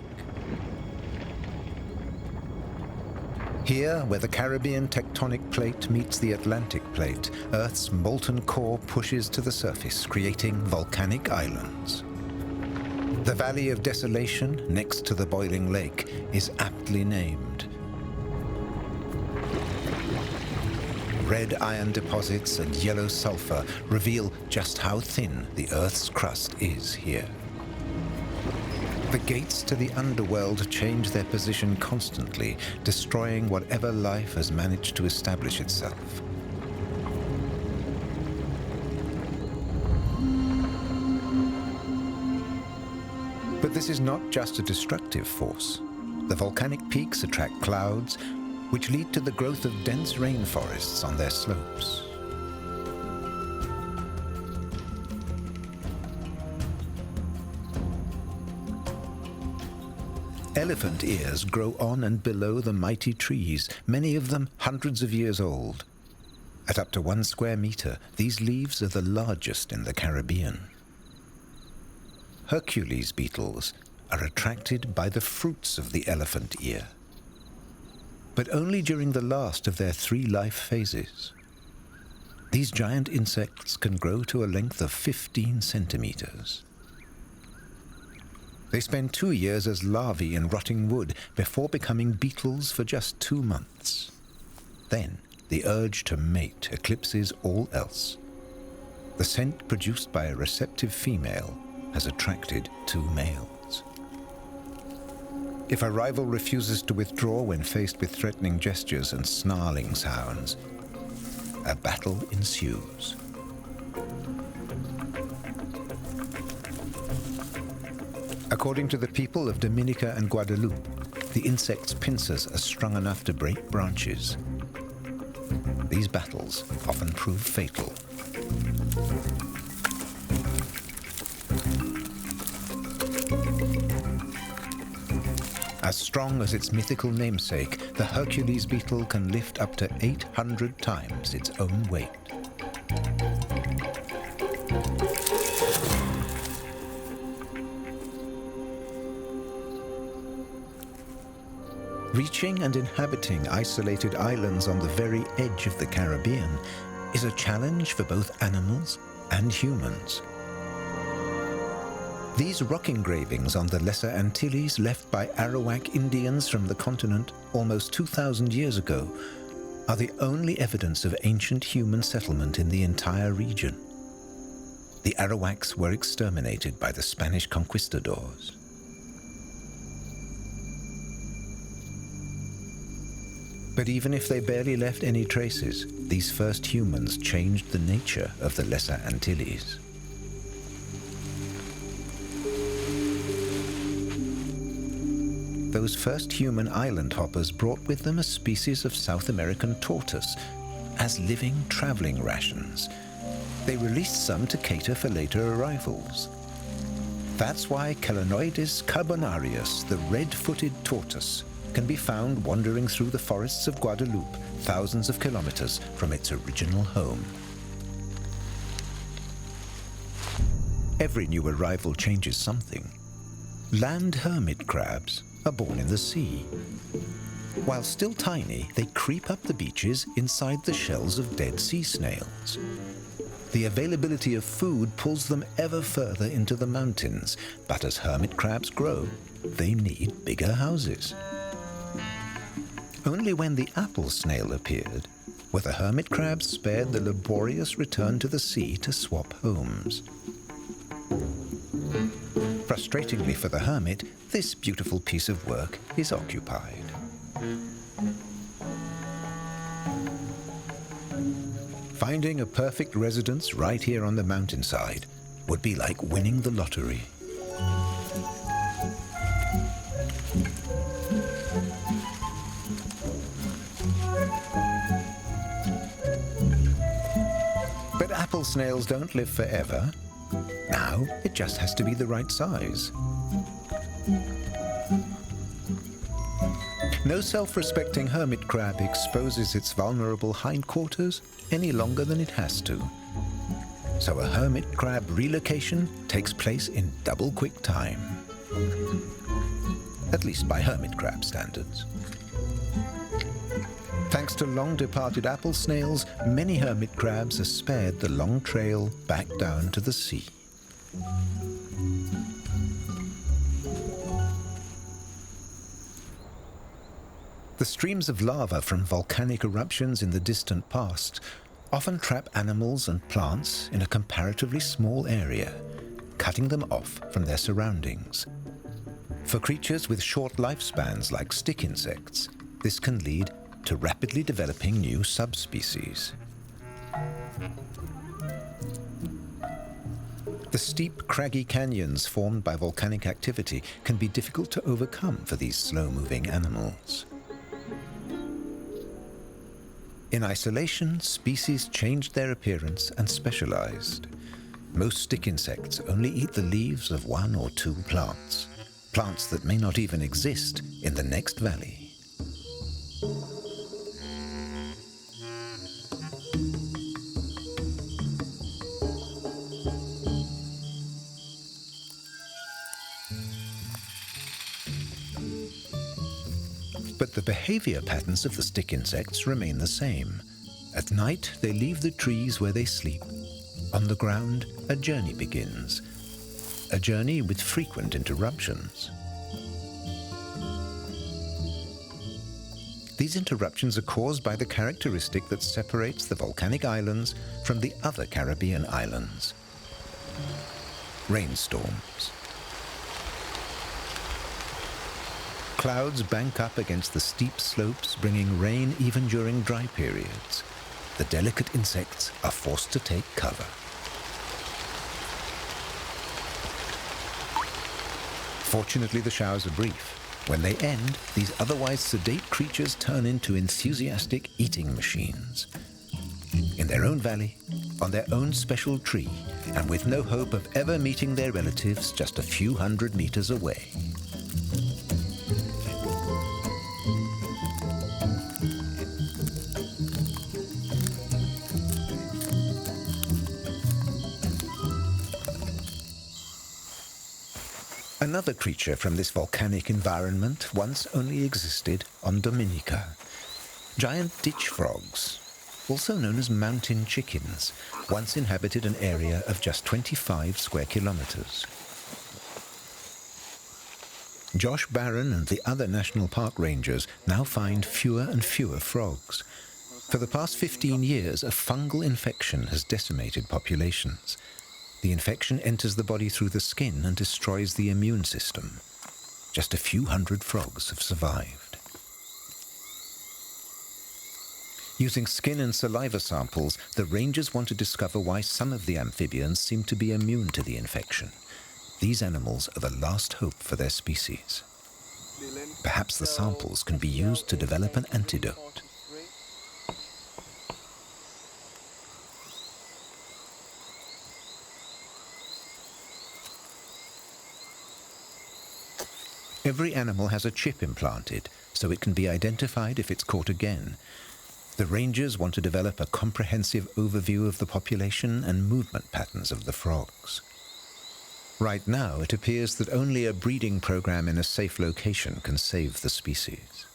Here, where the Caribbean tectonic plate meets the Atlantic plate, Earth's molten core pushes to the surface, creating volcanic islands. The Valley of Desolation, next to the boiling lake, is aptly named. Red iron deposits and yellow sulfur reveal just how thin the Earth's crust is here. The gates to the underworld change their position constantly, destroying whatever life has managed to establish itself. But this is not just a destructive force. The volcanic peaks attract clouds, which lead to the growth of dense rainforests on their slopes. Elephant ears grow on and below the mighty trees, many of them hundreds of years old. At up to 1 square meter, these leaves are the largest in the Caribbean. Hercules beetles are attracted by the fruits of the elephant ear, but only during the last of their 3 life phases. These giant insects can grow to a length of 15 centimeters. They spend 2 years as larvae in rotting wood before becoming beetles for just 2 months. Then, the urge to mate eclipses all else. The scent produced by a receptive female has attracted 2 males. If a rival refuses to withdraw when faced with threatening gestures and snarling sounds, a battle ensues. According to the people of Dominica and Guadeloupe, the insect's pincers are strong enough to break branches. These battles often prove fatal. As strong as its mythical namesake, the Hercules beetle can lift up to 800 times its own weight. Reaching and inhabiting isolated islands on the very edge of the Caribbean is a challenge for both animals and humans. These rock engravings on the Lesser Antilles, left by Arawak Indians from the continent almost 2,000 years ago, are the only evidence of ancient human settlement in the entire region. The Arawaks were exterminated by the Spanish conquistadors. But even if they barely left any traces, these first humans changed the nature of the Lesser Antilles. Those first human island hoppers brought with them a species of South American tortoise as living traveling rations. They released some to cater for later arrivals. That's why Calanoidis carbonarius, the red-footed tortoise, can be found wandering through the forests of Guadeloupe, thousands of kilometers from its original home. Every new arrival changes something. Land hermit crabs are born in the sea. While still tiny, they creep up the beaches inside the shells of dead sea snails. The availability of food pulls them ever further into the mountains, but as hermit crabs grow, they need bigger houses. Only when the apple snail appeared were the hermit crabs spared the laborious return to the sea to swap homes. Frustratingly for the hermit, this beautiful piece of work is occupied. Finding a perfect residence right here on the mountainside would be like winning the lottery. But apple snails don't live forever. Now it just has to be the right size. No self-respecting hermit crab exposes its vulnerable hindquarters any longer than it has to. So a hermit crab relocation takes place in double quick time. At least by hermit crab standards. Thanks to long-departed apple snails, many hermit crabs are spared the long trail back down to the sea. The streams of lava from volcanic eruptions in the distant past often trap animals and plants in a comparatively small area, cutting them off from their surroundings. For creatures with short lifespans like stick insects, this can lead to rapidly developing new subspecies. The steep, craggy canyons formed by volcanic activity can be difficult to overcome for these slow-moving animals. In isolation, species changed their appearance and specialized. Most stick insects only eat the leaves of one or two plants, plants that may not even exist in the next valley. But the behavior patterns of the stick insects remain the same. At night, they leave the trees where they sleep. On the ground, a journey begins. A journey with frequent interruptions. These interruptions are caused by the characteristic that separates the volcanic islands from the other Caribbean islands. Rainstorms. Clouds bank up against the steep slopes, bringing rain even during dry periods. The delicate insects are forced to take cover. Fortunately, the showers are brief. When they end, these otherwise sedate creatures turn into enthusiastic eating machines. In their own valley, on their own special tree, and with no hope of ever meeting their relatives just a few hundred meters away. Another creature from this volcanic environment once only existed on Dominica. Giant ditch frogs, also known as mountain chickens, once inhabited an area of just 25 square kilometers. Josh Barron and the other national park rangers now find fewer and fewer frogs. For the past 15 years, a fungal infection has decimated populations. The infection enters the body through the skin and destroys the immune system. Just a few hundred frogs have survived. Using skin and saliva samples, the rangers want to discover why some of the amphibians seem to be immune to the infection. These animals are the last hope for their species. Perhaps the samples can be used to develop an antidote. Every animal has a chip implanted, so it can be identified if it's caught again. The rangers want to develop a comprehensive overview of the population and movement patterns of the frogs. Right now, it appears that only a breeding program in a safe location can save the species.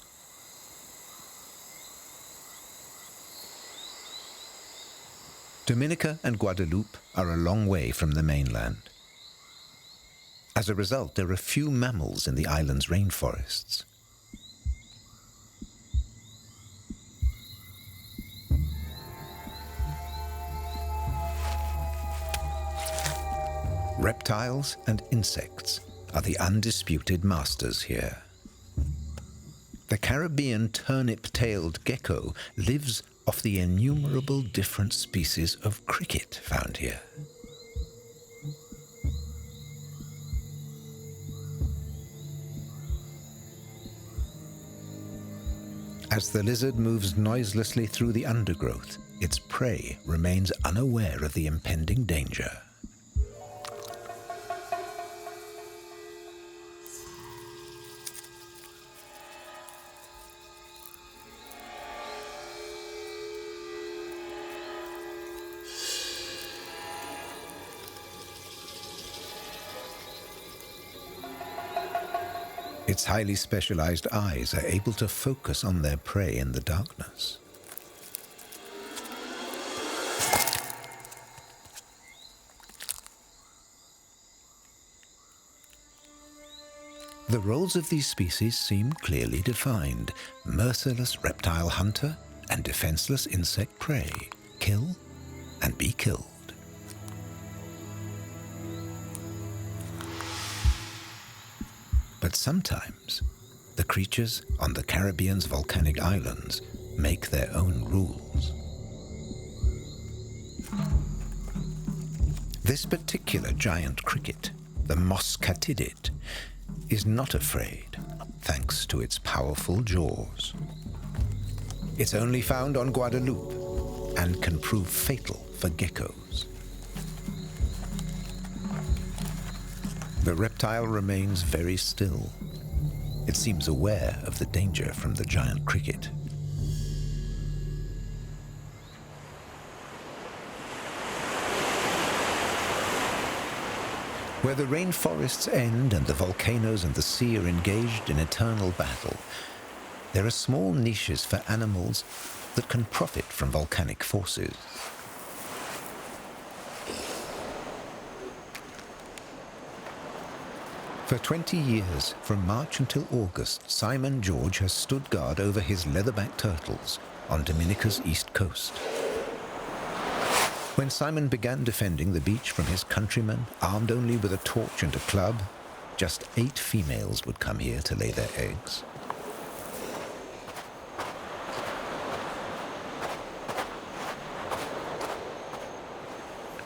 Dominica and Guadeloupe are a long way from the mainland. As a result, there are few mammals in the island's rainforests. Reptiles and insects are the undisputed masters here. The Caribbean turnip-tailed gecko lives off the innumerable different species of cricket found here. As the lizard moves noiselessly through the undergrowth, its prey remains unaware of the impending danger. Its highly specialized eyes are able to focus on their prey in the darkness. The roles of these species seem clearly defined: merciless reptile hunter and defenseless insect prey. Kill and be killed. But sometimes, the creatures on the Caribbean's volcanic islands make their own rules. This particular giant cricket, the moscatidid, is not afraid, thanks to its powerful jaws. It's only found on Guadeloupe and can prove fatal for geckos. The reptile remains very still. It seems aware of the danger from the giant cricket. Where the rainforests end and the volcanoes and the sea are engaged in eternal battle, there are small niches for animals that can profit from volcanic forces. For 20 years, from March until August, Simon George has stood guard over his leatherback turtles on Dominica's east coast. When Simon began defending the beach from his countrymen, armed only with a torch and a club, just 8 females would come here to lay their eggs.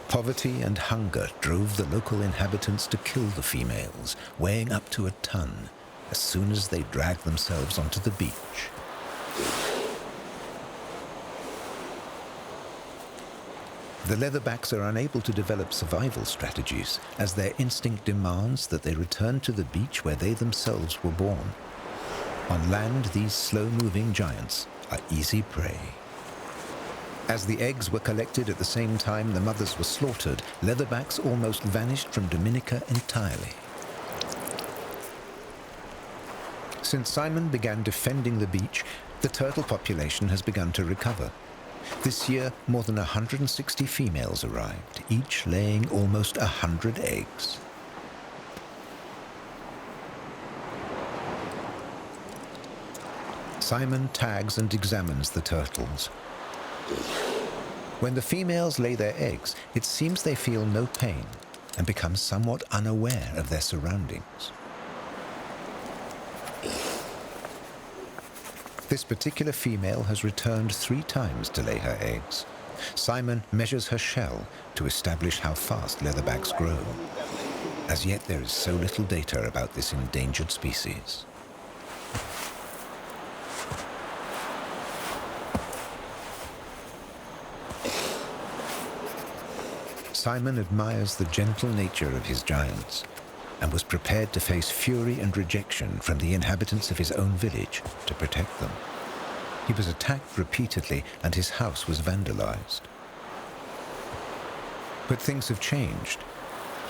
Poverty and hunger drove the local inhabitants to kill the females, weighing up to a ton, as soon as they dragged themselves onto the beach. The leatherbacks are unable to develop survival strategies, as their instinct demands that they return to the beach where they themselves were born. On land, these slow-moving giants are easy prey. As the eggs were collected at the same time the mothers were slaughtered, leatherbacks almost vanished from Dominica entirely. Since Simon began defending the beach, the turtle population has begun to recover. This year, more than 160 females arrived, each laying almost 100 eggs. Simon tags and examines the turtles. When the females lay their eggs, it seems they feel no pain and become somewhat unaware of their surroundings. This particular female has returned 3 times to lay her eggs. Simon measures her shell to establish how fast leatherbacks grow. As yet, there is so little data about this endangered species. Simon admires the gentle nature of his giants and was prepared to face fury and rejection from the inhabitants of his own village to protect them. He was attacked repeatedly and his house was vandalized. But things have changed.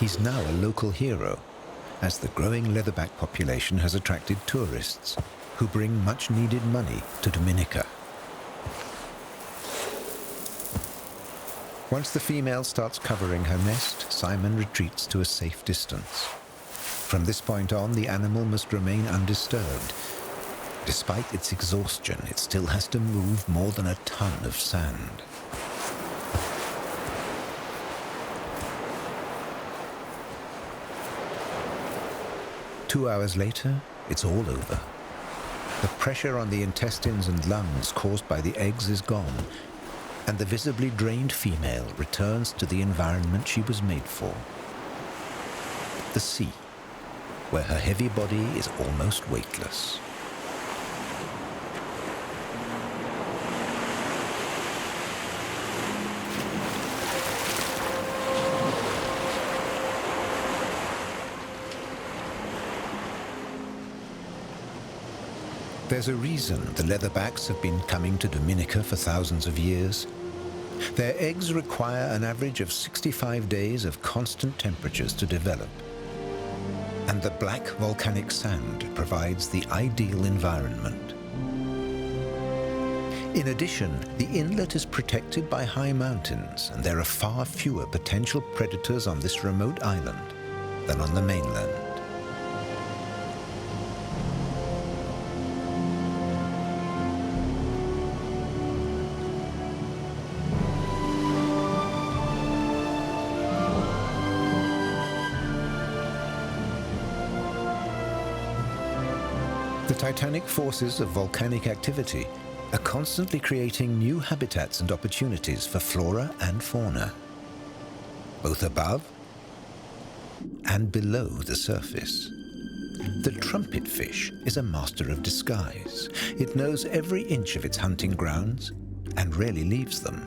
He's now a local hero, as the growing leatherback population has attracted tourists who bring much-needed money to Dominica. Once the female starts covering her nest, Simon retreats to a safe distance. From this point on, the animal must remain undisturbed. Despite its exhaustion, it still has to move more than a ton of sand. Two hours later, it's all over. The pressure on the intestines and lungs caused by the eggs is gone, and the visibly drained female returns to the environment she was made for. The sea, where her heavy body is almost weightless. There's a reason the leatherbacks have been coming to Dominica for thousands of years. Their eggs require an average of 65 days of constant temperatures to develop. And the black volcanic sand provides the ideal environment. In addition, the inlet is protected by high mountains, and there are far fewer potential predators on this remote island than on the mainland. The titanic forces of volcanic activity are constantly creating new habitats and opportunities for flora and fauna, both above and below the surface. The trumpetfish is a master of disguise. It knows every inch of its hunting grounds and rarely leaves them.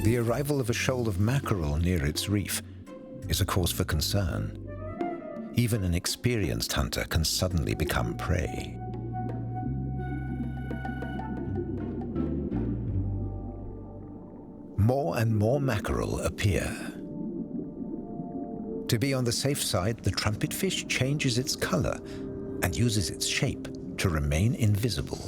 The arrival of a shoal of mackerel near its reef is a cause for concern. Even an experienced hunter can suddenly become prey. More and more mackerel appear. To be on the safe side, the trumpetfish changes its color and uses its shape to remain invisible.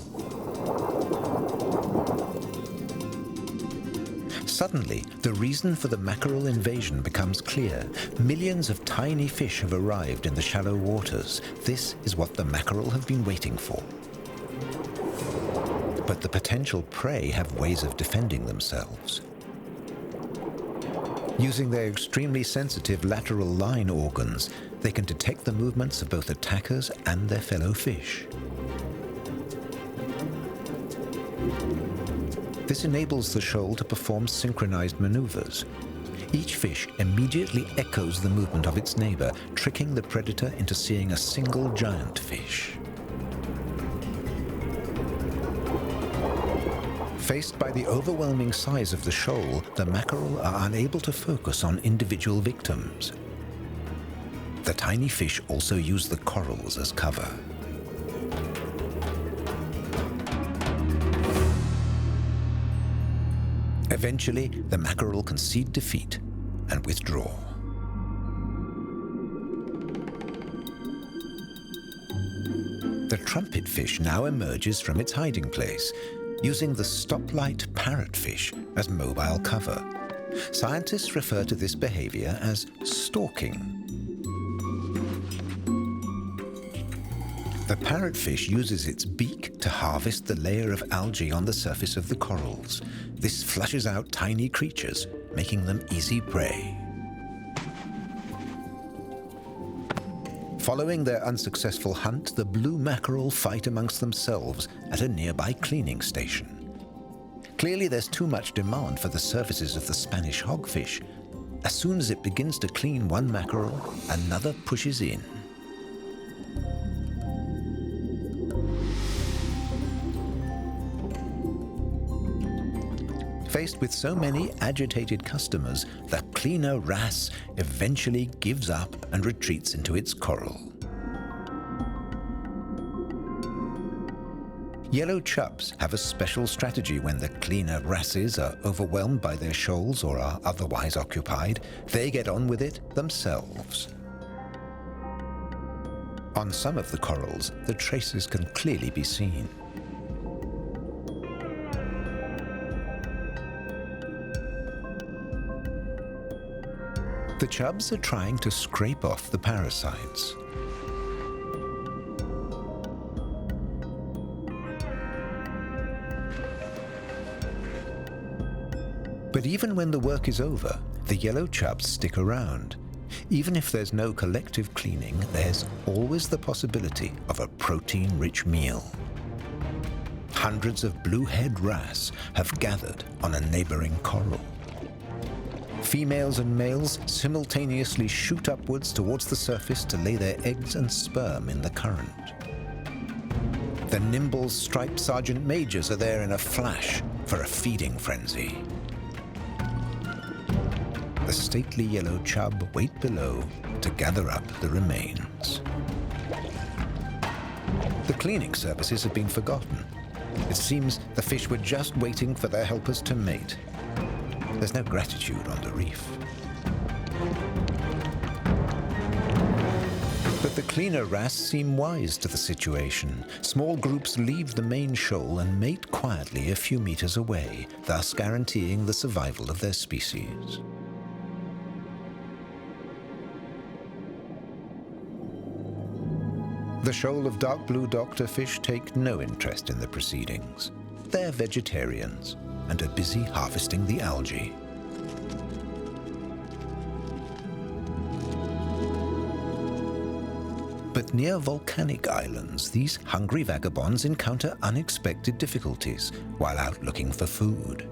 Suddenly, the reason for the mackerel invasion becomes clear. Millions of tiny fish have arrived in the shallow waters. This is what the mackerel have been waiting for. But the potential prey have ways of defending themselves. Using their extremely sensitive lateral line organs, they can detect the movements of both attackers and their fellow fish. This enables the shoal to perform synchronized maneuvers. Each fish immediately echoes the movement of its neighbor, tricking the predator into seeing a single giant fish. Faced by the overwhelming size of the shoal, the mackerel are unable to focus on individual victims. The tiny fish also use the corals as cover. Eventually, the mackerel concede defeat and withdraw. The trumpetfish now emerges from its hiding place, using the stoplight parrotfish as mobile cover. Scientists refer to this behavior as stalking. The parrotfish uses its beak to harvest the layer of algae on the surface of the corals. This flushes out tiny creatures, making them easy prey. Following their unsuccessful hunt, the blue mackerel fight amongst themselves at a nearby cleaning station. Clearly, there's too much demand for the services of the Spanish hogfish. As soon as it begins to clean one mackerel, another pushes in. Faced with so many agitated customers, the cleaner wrasse eventually gives up and retreats into its coral. Yellow chubs have a special strategy when the cleaner wrasses are overwhelmed by their shoals or are otherwise occupied. They get on with it themselves. On some of the corals, the traces can clearly be seen. The chubs are trying to scrape off the parasites. But even when the work is over, the yellow chubs stick around. Even if there's no collective cleaning, there's always the possibility of a protein-rich meal. Hundreds of bluehead wrasse have gathered on a neighboring coral. Females and males simultaneously shoot upwards towards the surface to lay their eggs and sperm in the current. The nimble striped sergeant majors are there in a flash for a feeding frenzy. The stately yellow chub wait below to gather up the remains. The cleaning services have been forgotten. It seems the fish were just waiting for their helpers to mate. There's no gratitude on the reef. But the cleaner wrasse seem wise to the situation. Small groups leave the main shoal and mate quietly a few meters away, thus guaranteeing the survival of their species. The shoal of dark blue doctorfish take no interest in the proceedings. They're vegetarians and are busy harvesting the algae. But near volcanic islands, these hungry vagabonds encounter unexpected difficulties while out looking for food.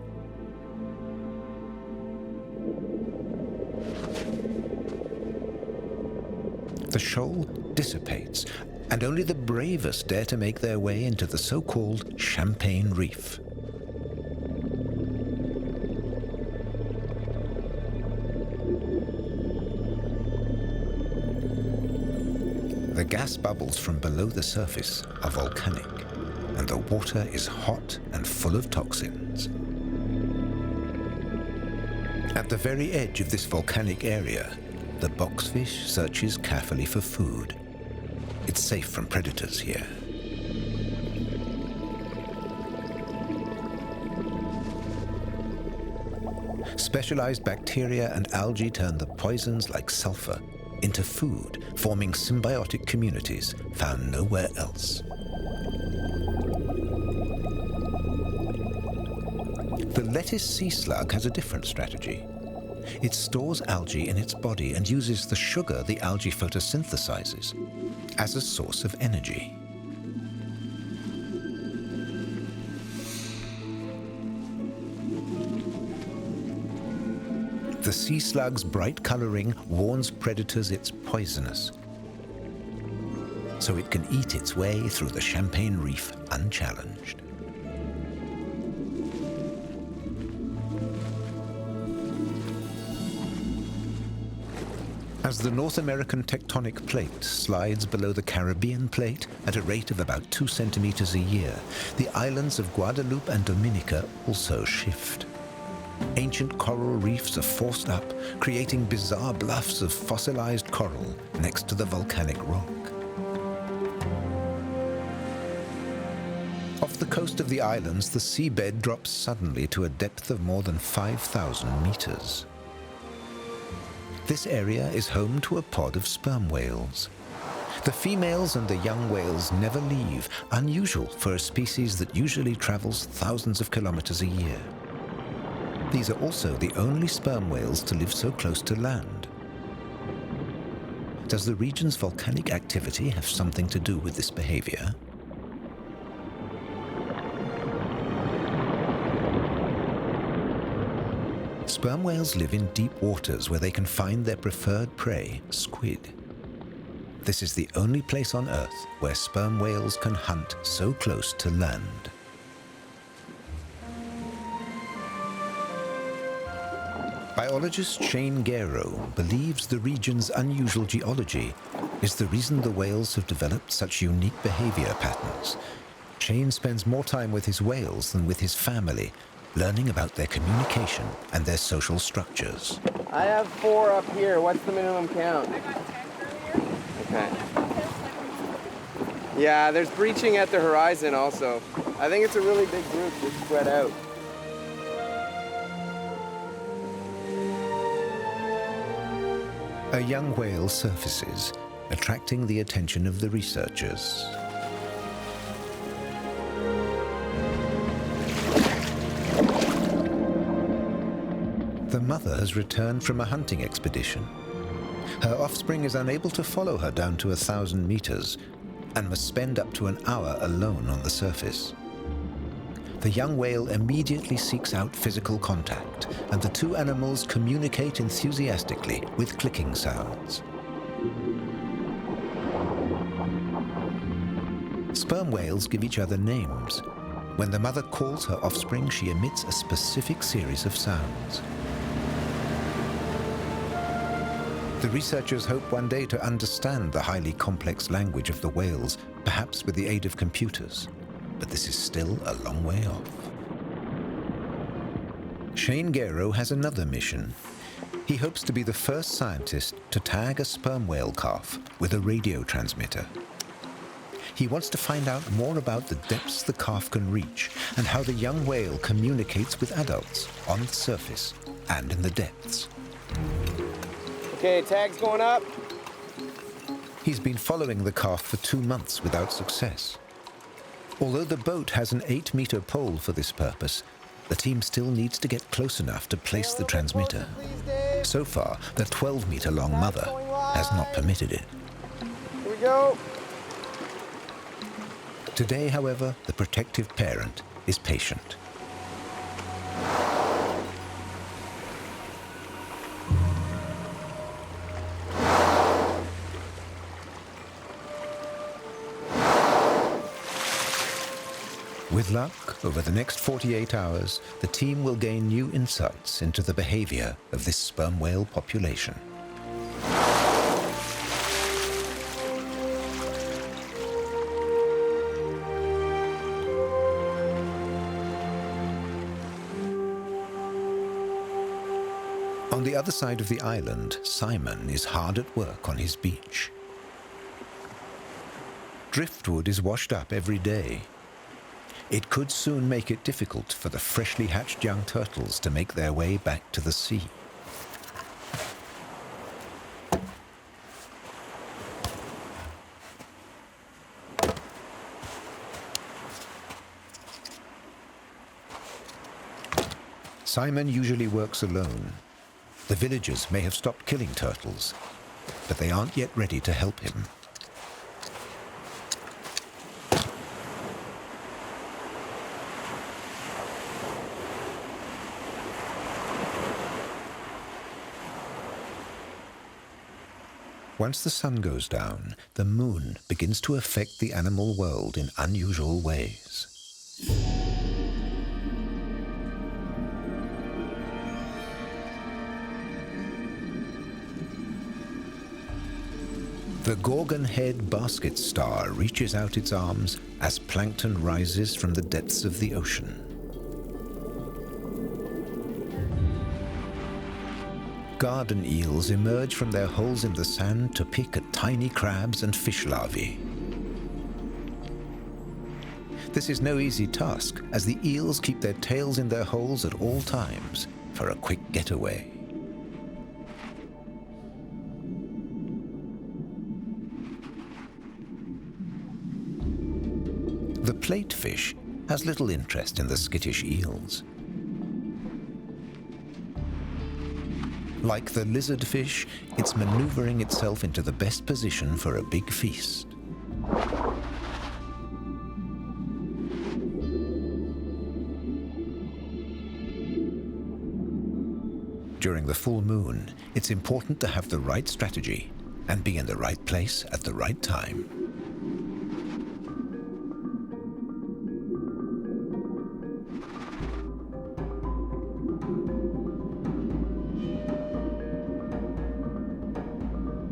The shoal dissipates, and only the bravest dare to make their way into the so-called Champagne Reef. The gas bubbles from below the surface are volcanic, and the water is hot and full of toxins. At the very edge of this volcanic area, the boxfish searches carefully for food. It's safe from predators here. Specialized bacteria and algae turn the poisons like sulfur into food, forming symbiotic communities found nowhere else. The lettuce sea slug has a different strategy. It stores algae in its body and uses the sugar the algae photosynthesizes as a source of energy. The sea slug's bright coloring warns predators it's poisonous, so it can eat its way through the Champagne Reef unchallenged. As the North American tectonic plate slides below the Caribbean plate at a rate of about 2 centimeters a year, the islands of Guadeloupe and Dominica also shift. Ancient coral reefs are forced up, creating bizarre bluffs of fossilized coral next to the volcanic rock. Off the coast of the islands, the seabed drops suddenly to a depth of more than 5,000 meters. This area is home to a pod of sperm whales. The females and the young whales never leave, unusual for a species that usually travels thousands of kilometers a year. These are also the only sperm whales to live so close to land. Does the region's volcanic activity have something to do with this behavior? Sperm whales live in deep waters where they can find their preferred prey, squid. This is the only place on Earth where sperm whales can hunt so close to land. Biologist Shane Garrow believes the region's unusual geology is the reason the whales have developed such unique behavior patterns. Shane spends more time with his whales than with his family, learning about their communication and their social structures. I have 4 up here. What's the minimum count? I got 10 for you. Okay. Yeah, there's breaching at the horizon also. I think it's a really big group that's spread out. A young whale surfaces, attracting the attention of the researchers. The mother has returned from a hunting expedition. Her offspring is unable to follow her down to 1,000 meters and must spend up to an hour alone on the surface. The young whale immediately seeks out physical contact, and the two animals communicate enthusiastically with clicking sounds. Sperm whales give each other names. When the mother calls her offspring, she emits a specific series of sounds. The researchers hope one day to understand the highly complex language of the whales, perhaps with the aid of computers, but this is still a long way off. Shane Gero has another mission. He hopes to be the first scientist to tag a sperm whale calf with a radio transmitter. He wants to find out more about the depths the calf can reach and how the young whale communicates with adults on the surface and in the depths. Okay, tag's going up. He's been following the calf for 2 months without success. Although the boat has an 8-meter pole for this purpose, the team still needs to get close enough to place the transmitter. So far, the 12-meter-long mother has not permitted it. Here we go. Today, however, the protective parent is patient. With luck, over the next 48 hours, the team will gain new insights into the behavior of this sperm whale population. On the other side of the island, Simon is hard at work on his beach. Driftwood is washed up every day. It could soon make it difficult for the freshly hatched young turtles to make their way back to the sea. Simon usually works alone. The villagers may have stopped killing turtles, but they aren't yet ready to help him. Once the sun goes down, the moon begins to affect the animal world in unusual ways. The Gorgon Head basket star reaches out its arms as plankton rises from the depths of the ocean. Garden eels emerge from their holes in the sand to pick at tiny crabs and fish larvae. This is no easy task, as the eels keep their tails in their holes at all times for a quick getaway. The platefish has little interest in the skittish eels. Like the lizardfish, it's maneuvering itself into the best position for a big feast. During the full moon, it's important to have the right strategy and be in the right place at the right time.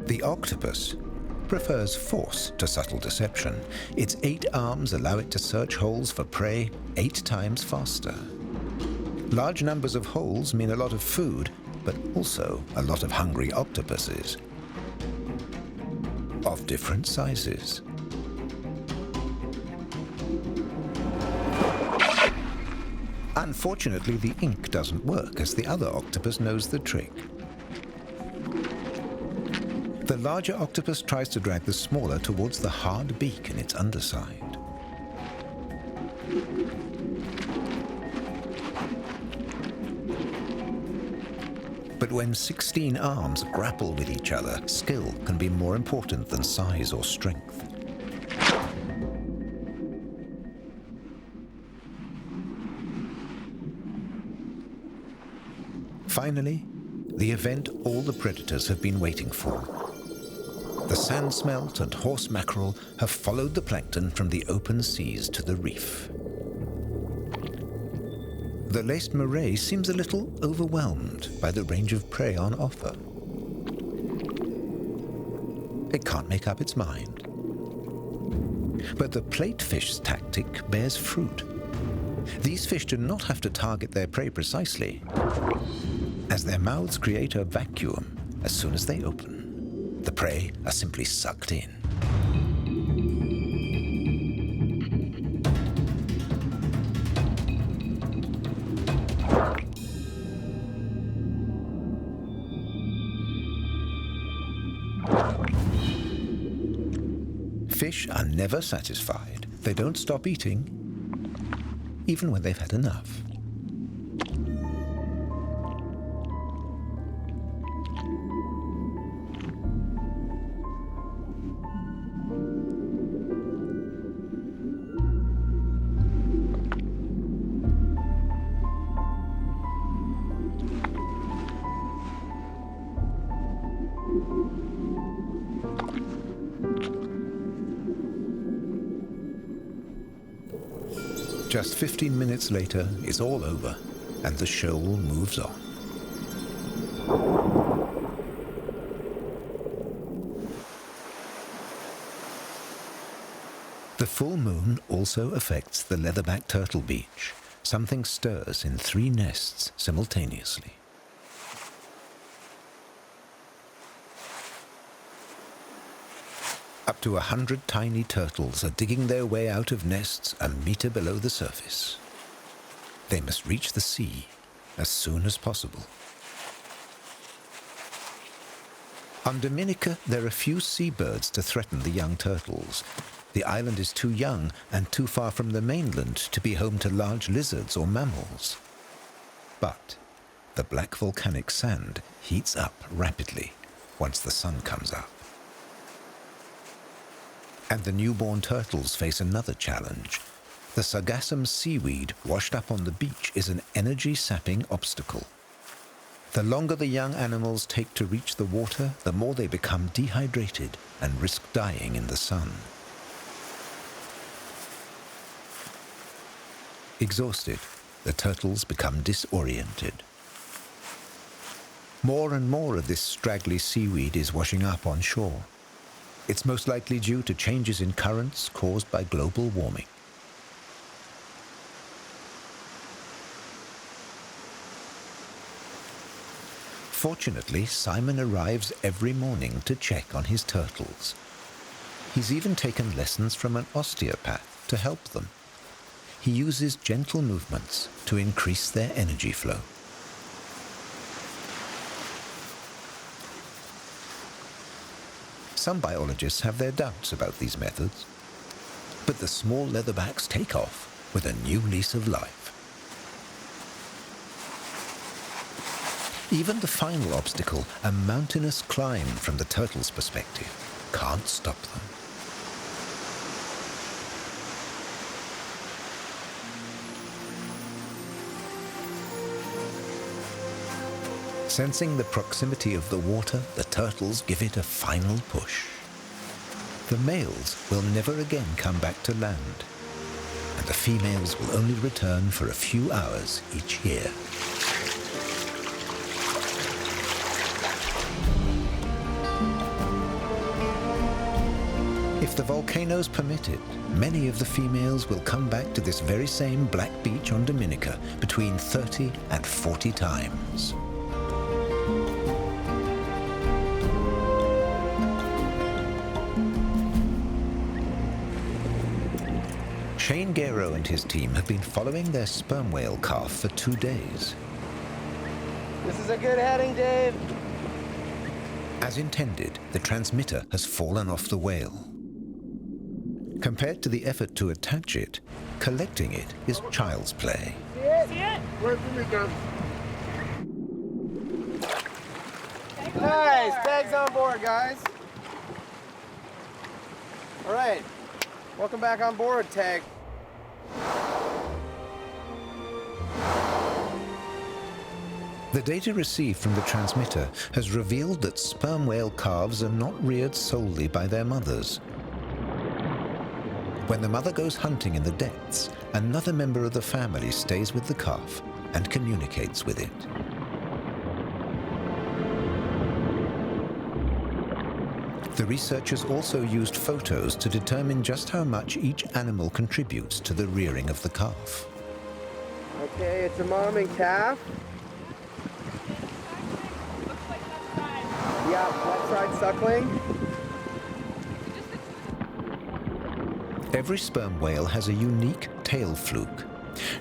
The octopus prefers force to subtle deception. Its 8 arms allow it to search holes for prey 8 times faster. Large numbers of holes mean a lot of food, but also a lot of hungry octopuses of different sizes. Unfortunately, the ink doesn't work, as the other octopus knows the trick. The larger octopus tries to drag the smaller towards the hard beak in its underside. But when 16 arms grapple with each other, skill can be more important than size or strength. Finally, the event all the predators have been waiting for. The sand smelt and horse mackerel have followed the plankton from the open seas to the reef. The laced moray seems a little overwhelmed by the range of prey on offer. It can't make up its mind. But the platefish's tactic bears fruit. These fish do not have to target their prey precisely, as their mouths create a vacuum as soon as they open. The prey are simply sucked in. Fish are never satisfied. They don't stop eating, even when they've had enough. Just 15 minutes later, it's all over, and the shoal moves on. The full moon also affects the Leatherback turtle beach. Something stirs in 3 nests simultaneously. Up to 100 tiny turtles are digging their way out of nests a meter below the surface. They must reach the sea as soon as possible. On Dominica, there are few seabirds to threaten the young turtles. The island is too young and too far from the mainland to be home to large lizards or mammals. But the black volcanic sand heats up rapidly once the sun comes up. And the newborn turtles face another challenge. The sargassum seaweed washed up on the beach is an energy-sapping obstacle. The longer the young animals take to reach the water, the more they become dehydrated and risk dying in the sun. Exhausted, the turtles become disoriented. More and more of this straggly seaweed is washing up on shore. It's most likely due to changes in currents caused by global warming. Fortunately, Simon arrives every morning to check on his turtles. He's even taken lessons from an osteopath to help them. He uses gentle movements to increase their energy flow. Some biologists have their doubts about these methods, but the small leatherbacks take off with a new lease of life. Even the final obstacle, a mountainous climb from the turtle's perspective, can't stop them. Sensing the proximity of the water, the turtles give it a final push. The males will never again come back to land, and the females will only return for a few hours each year. If the volcanoes permit it, many of the females will come back to this very same black beach on Dominica between 30 and 40 times. Shane Guerrero and his team have been following their sperm whale calf for 2 days. This is a good heading, Dave. As intended, the transmitter has fallen off the whale. Compared to the effort to attach it, collecting it is child's play. See it? See it? Where's the meter? Nice, tags on board, guys. All right, welcome back on board, Tag. The data received from the transmitter has revealed that sperm whale calves are not reared solely by their mothers. When the mother goes hunting in the depths, another member of the family stays with the calf and communicates with it. The researchers also used photos to determine just how much each animal contributes to the rearing of the calf. Okay, it's a mom and calf. Yeah, left side suckling. Every sperm whale has a unique tail fluke.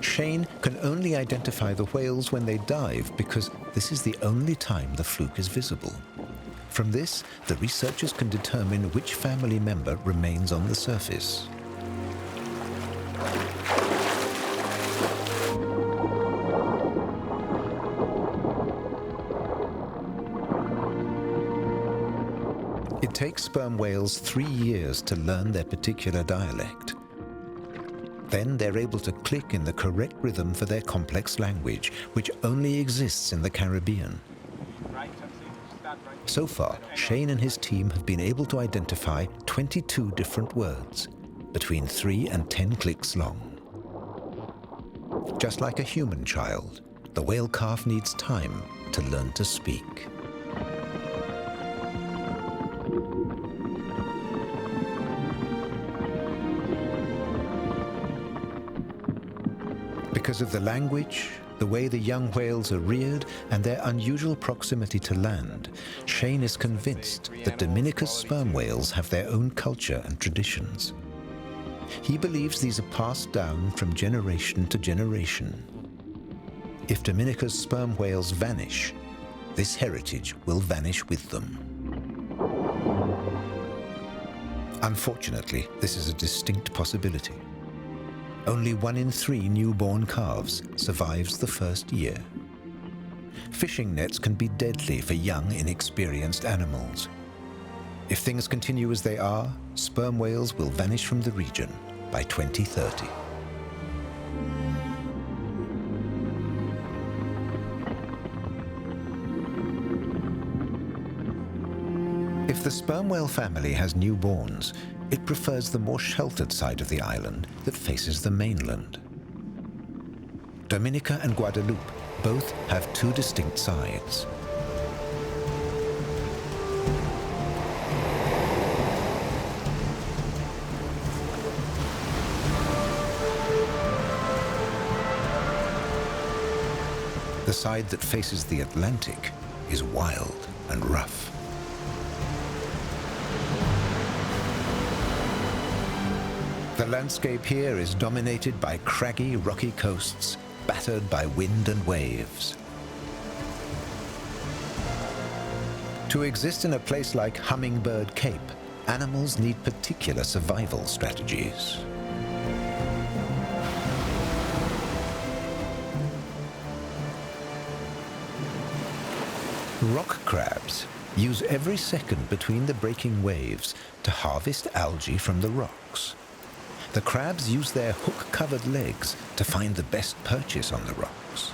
Shane can only identify the whales when they dive because this is the only time the fluke is visible. From this, the researchers can determine which family member remains on the surface. It takes sperm whales 3 years to learn their particular dialect. Then they're able to click in the correct rhythm for their complex language, which only exists in the Caribbean. So far, Shane and his team have been able to identify 22 different words, between 3 and 10 clicks long. Just like a human child, the whale calf needs time to learn to speak. Because of the language, the way the young whales are reared, and their unusual proximity to land, Shane is convinced that Dominica's sperm whales have their own culture and traditions. He believes these are passed down from generation to generation. If Dominica's sperm whales vanish, this heritage will vanish with them. Unfortunately, this is a distinct possibility. Only 1 in 3 newborn calves survives the first year. Fishing nets can be deadly for young, inexperienced animals. If things continue as they are, sperm whales will vanish from the region by 2030. If the sperm whale family has newborns, it prefers the more sheltered side of the island that faces the mainland. Dominica and Guadeloupe both have 2 distinct sides. The side that faces the Atlantic is wild and rough. The landscape here is dominated by craggy, rocky coasts, battered by wind and waves. To exist in a place like Hummingbird Cape, animals need particular survival strategies. Rock crabs use every second between the breaking waves to harvest algae from the rocks. The crabs use their hook-covered legs to find the best perches on the rocks.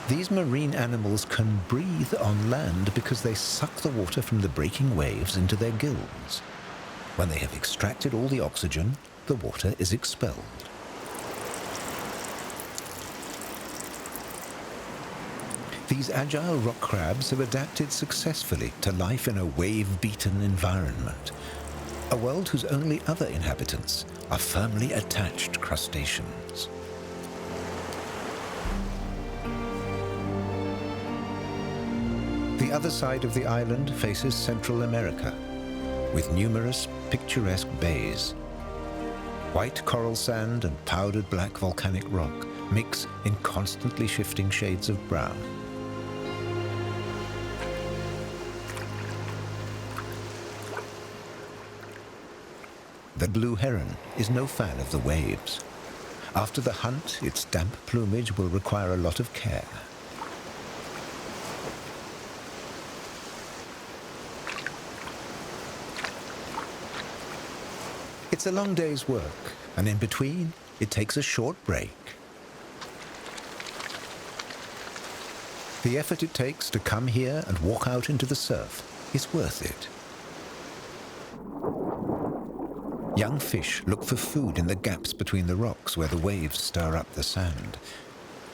These marine animals can breathe on land because they suck the water from the breaking waves into their gills. When they have extracted all the oxygen, the water is expelled. These agile rock crabs have adapted successfully to life in a wave-beaten environment, a world whose only other inhabitants are firmly attached crustaceans. The other side of the island faces Central America, with numerous picturesque bays. White coral sand and powdered black volcanic rock mix in constantly shifting shades of brown. The blue heron is no fan of the waves. After the hunt, its damp plumage will require a lot of care. It's a long day's work, and in between, it takes a short break. The effort it takes to come here and walk out into the surf is worth it. Young fish look for food in the gaps between the rocks where the waves stir up the sand.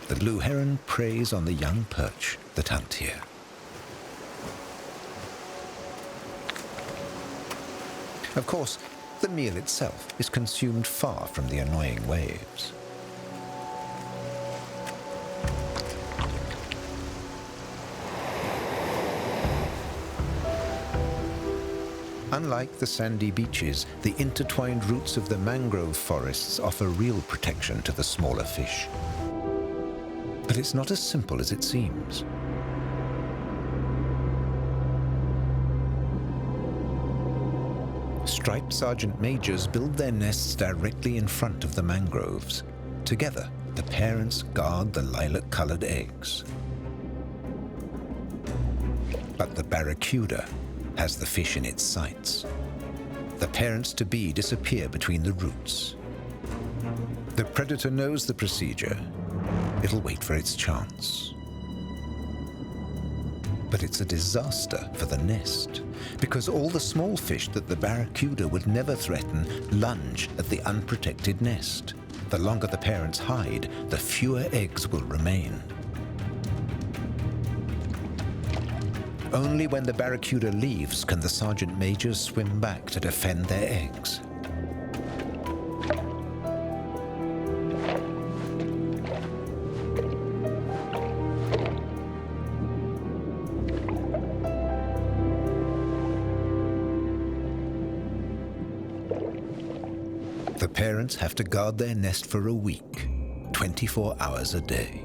The blue heron preys on the young perch that hunt here. Of course, the meal itself is consumed far from the annoying waves. Unlike the sandy beaches, the intertwined roots of the mangrove forests offer real protection to the smaller fish. But it's not as simple as it seems. Striped sergeant majors build their nests directly in front of the mangroves. Together, the parents guard the lilac-colored eggs. But the barracuda has the fish in its sights. The parents-to-be disappear between the roots. The predator knows the procedure. It'll wait for its chance. But it's a disaster for the nest, because all the small fish that the barracuda would never threaten lunge at the unprotected nest. The longer the parents hide, the fewer eggs will remain. Only when the barracuda leaves can the sergeant majors swim back to defend their eggs. The parents have to guard their nest for a week, 24 hours a day.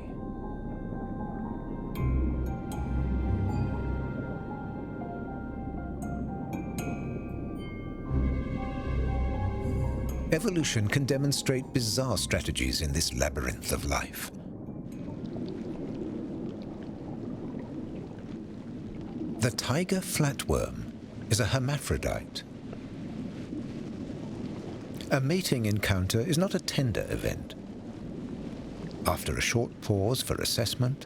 Evolution can demonstrate bizarre strategies in this labyrinth of life. The tiger flatworm is a hermaphrodite. A mating encounter is not a tender event. After a short pause for assessment,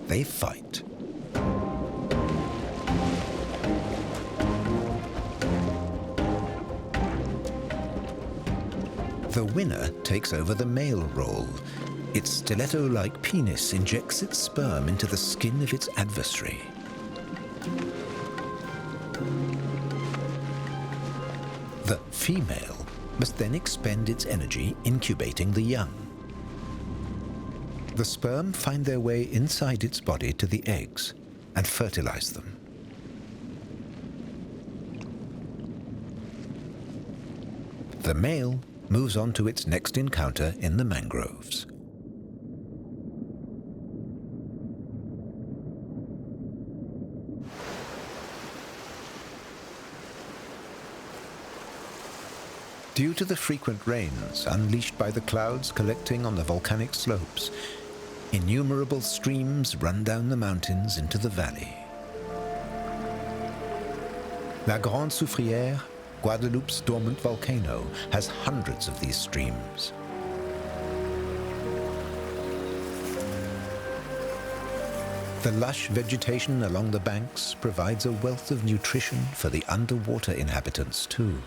they fight. The winner takes over the male role. Its stiletto-like penis injects its sperm into the skin of its adversary. The female must then expend its energy incubating the young. The sperm find their way inside its body to the eggs and fertilize them. The male moves on to its next encounter in the mangroves. Due to the frequent rains unleashed by the clouds collecting on the volcanic slopes, innumerable streams run down the mountains into the valley. La Grande Soufrière, Guadeloupe's dormant volcano, has hundreds of these streams. The lush vegetation along the banks provides a wealth of nutrition for the underwater inhabitants too.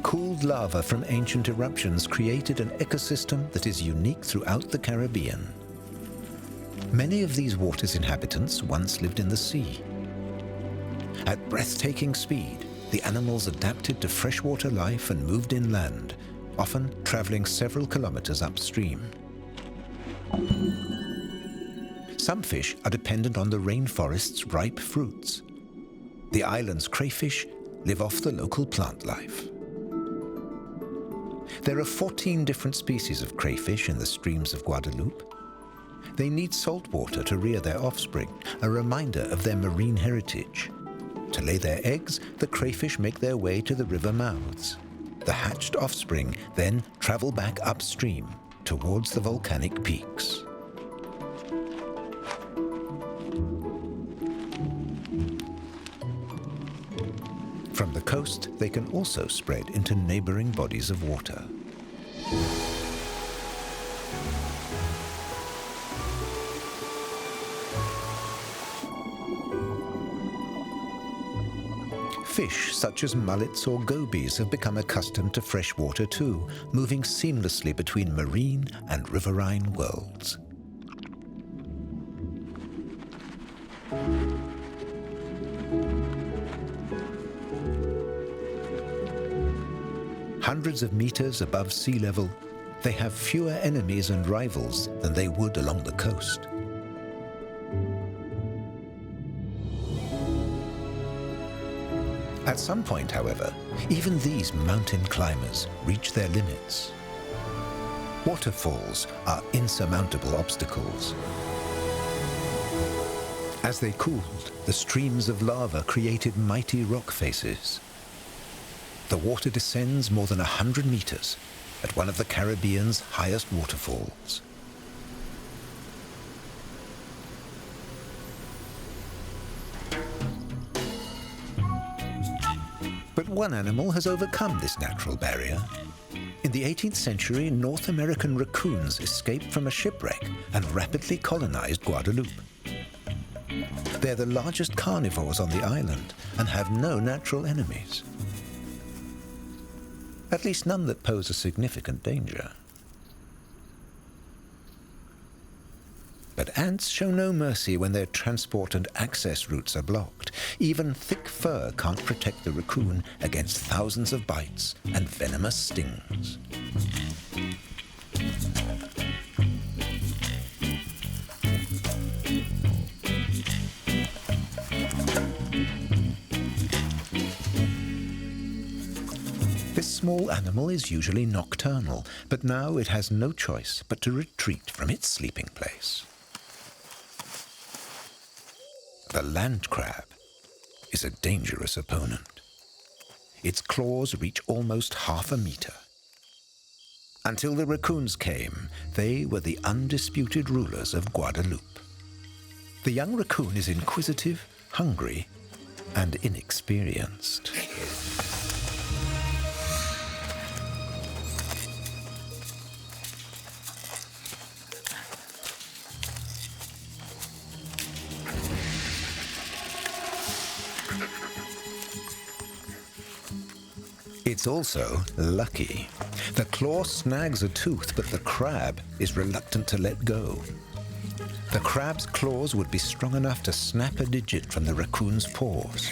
Cooled lava from ancient eruptions created an ecosystem that is unique throughout the Caribbean. Many of these waters' inhabitants once lived in the sea. At breathtaking speed, the animals adapted to freshwater life and moved inland, often traveling several kilometers upstream. Some fish are dependent on the rainforest's ripe fruits. The island's crayfish live off the local plant life. There are 14 different species of crayfish in the streams of Guadeloupe. They need salt water to rear their offspring, a reminder of their marine heritage. To lay their eggs, the crayfish make their way to the river mouths. The hatched offspring then travel back upstream towards the volcanic peaks. From the coast, they can also spread into neighboring bodies of water. Fish such as mullets or gobies have become accustomed to fresh water too, moving seamlessly between marine and riverine worlds. hundreds of meters above sea level, they have fewer enemies and rivals than they would along the coast. At some point, however, even these mountain climbers reach their limits. Waterfalls are insurmountable obstacles. As they cooled, the streams of lava created mighty rock faces. The water descends more than 100 meters at one of the Caribbean's highest waterfalls. But one animal has overcome this natural barrier. In the 18th century, North American raccoons escaped from a shipwreck and rapidly colonized Guadeloupe. They're the largest carnivores on the island and have no natural enemies. At least none that pose a significant danger. But ants show no mercy when their transport and access routes are blocked. Even thick fur can't protect the raccoon against thousands of bites and venomous stings. This small animal is usually nocturnal, but now it has no choice but to retreat from its sleeping place. The land crab is a dangerous opponent. Its claws reach almost half a meter. Until the raccoons came, they were the undisputed rulers of Guadeloupe. The young raccoon is inquisitive, hungry, and inexperienced. It's also lucky. The claw snags a tooth, but the crab is reluctant to let go. The crab's claws would be strong enough to snap a digit from the raccoon's paws.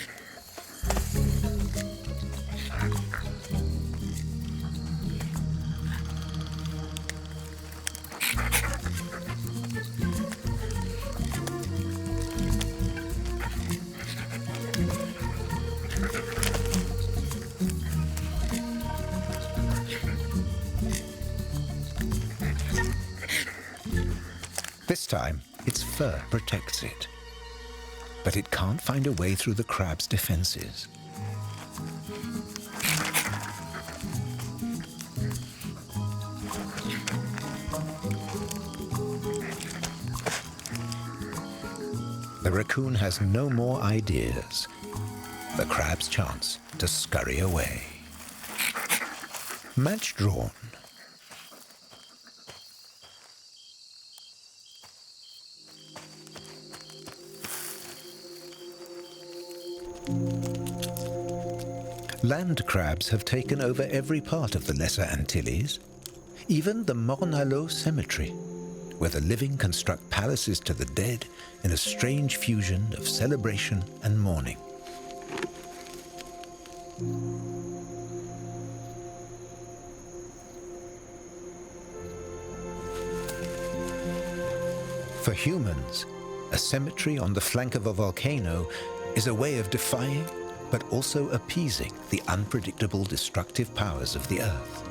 This time, its fur protects it. But it can't find a way through the crab's defenses. The raccoon has no more ideas. The crab's chance to scurry away. Match drawn. Land crabs have taken over every part of the Lesser Antilles, even the Morne-à-l'Eau cemetery, where the living construct palaces to the dead in a strange fusion of celebration and mourning. For humans, a cemetery on the flank of a volcano is a way of defying but also appeasing the unpredictable destructive powers of the Earth.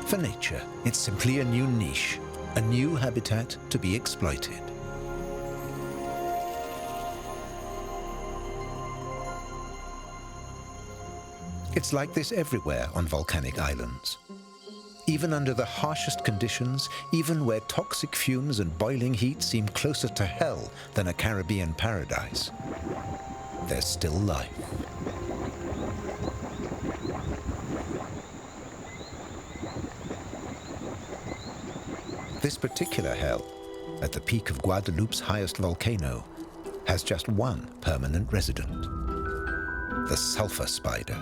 For nature, it's simply a new niche, a new habitat to be exploited. It's like this everywhere on volcanic islands. Even under the harshest conditions, even where toxic fumes and boiling heat seem closer to hell than a Caribbean paradise, there's still life. This particular hell, at the peak of Guadeloupe's highest volcano, has just one permanent resident: the sulfur spider.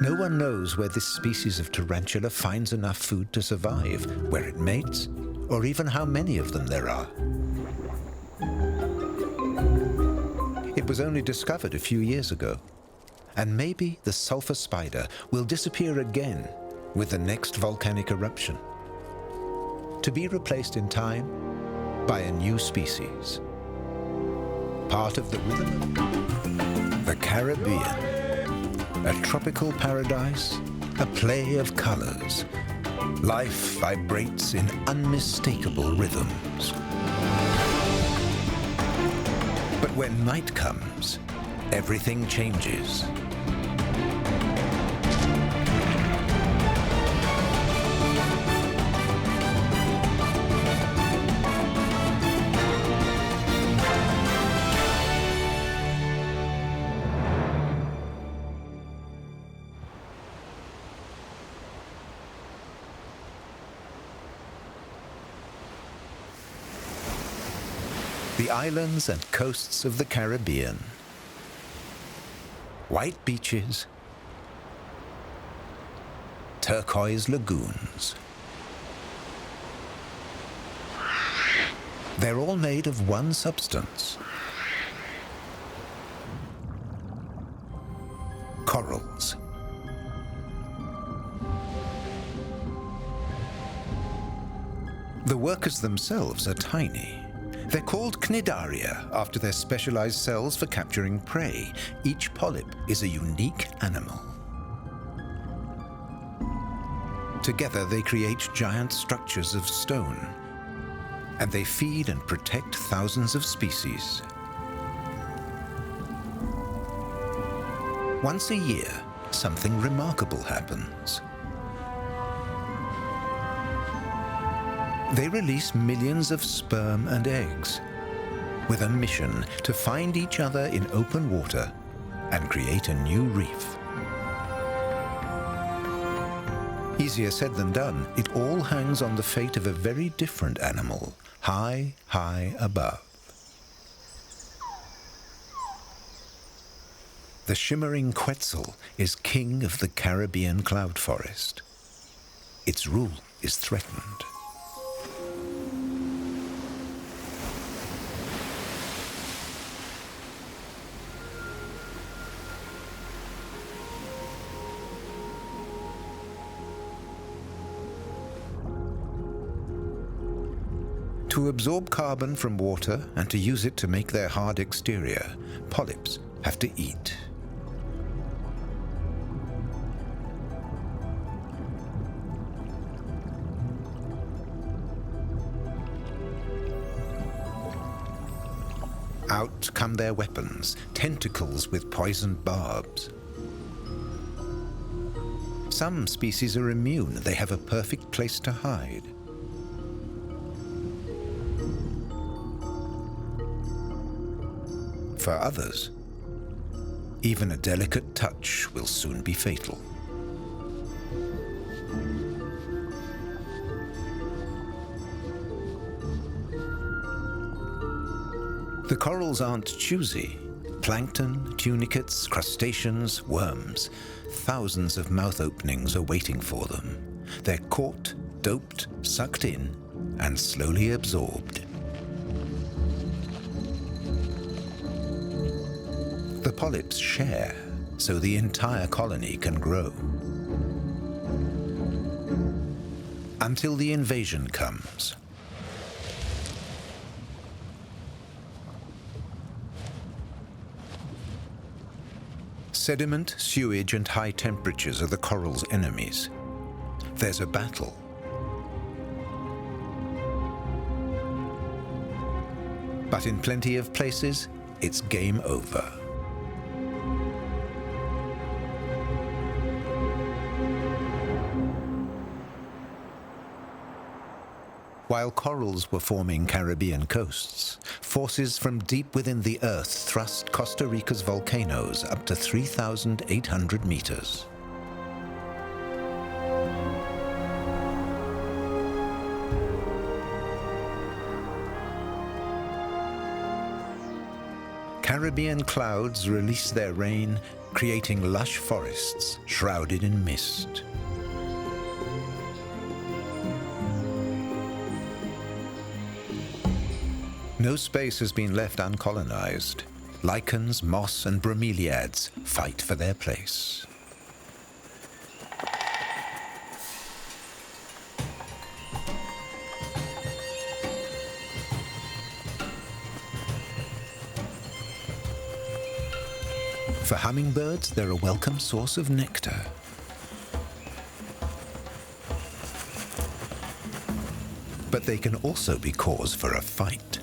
No one knows where this species of tarantula finds enough food to survive, where it mates, or even how many of them there are. It was only discovered a few years ago, And maybe the sulfur spider will disappear again with the next volcanic eruption, to be replaced in time by a new species. Part of the rhythm? The Caribbean, a tropical paradise, a play of colors. Life vibrates in unmistakable rhythms. But when night comes, everything changes. The islands and coasts of the Caribbean. White beaches, turquoise lagoons. They're all made of one substance: corals. The workers themselves are tiny. They're called cnidaria after their specialized cells for capturing prey. Each polyp is a unique animal. Together they create giant structures of stone, and they feed and protect thousands of species. Once a year, something remarkable happens. They release millions of sperm and eggs with a mission to find each other in open water and create a new reef. Easier said than done, it all hangs on the fate of a very different animal, high, high above. The shimmering quetzal is king of the Caribbean cloud forest. Its rule is threatened. To absorb carbon from water and to use it to make their hard exterior, polyps have to eat. Out come their weapons, tentacles with poisoned barbs. Some species are immune. They have a perfect place to hide. For others, even a delicate touch will soon be fatal. The corals aren't choosy. Plankton, tunicates, crustaceans, worms. Thousands of mouth openings are waiting for them. They're caught, doped, sucked in, and slowly absorbed. The polyps share, so the entire colony can grow. Until the invasion comes. Sediment, sewage, and high temperatures are the coral's enemies. There's a battle. But in plenty of places, it's game over. While corals were forming Caribbean coasts, forces from deep within the earth thrust Costa Rica's volcanoes up to 3,800 meters. Caribbean clouds release their rain, creating lush forests shrouded in mist. No space has been left uncolonized. Lichens, moss, and bromeliads fight for their place. For hummingbirds, they're a welcome source of nectar. But they can also be cause for a fight.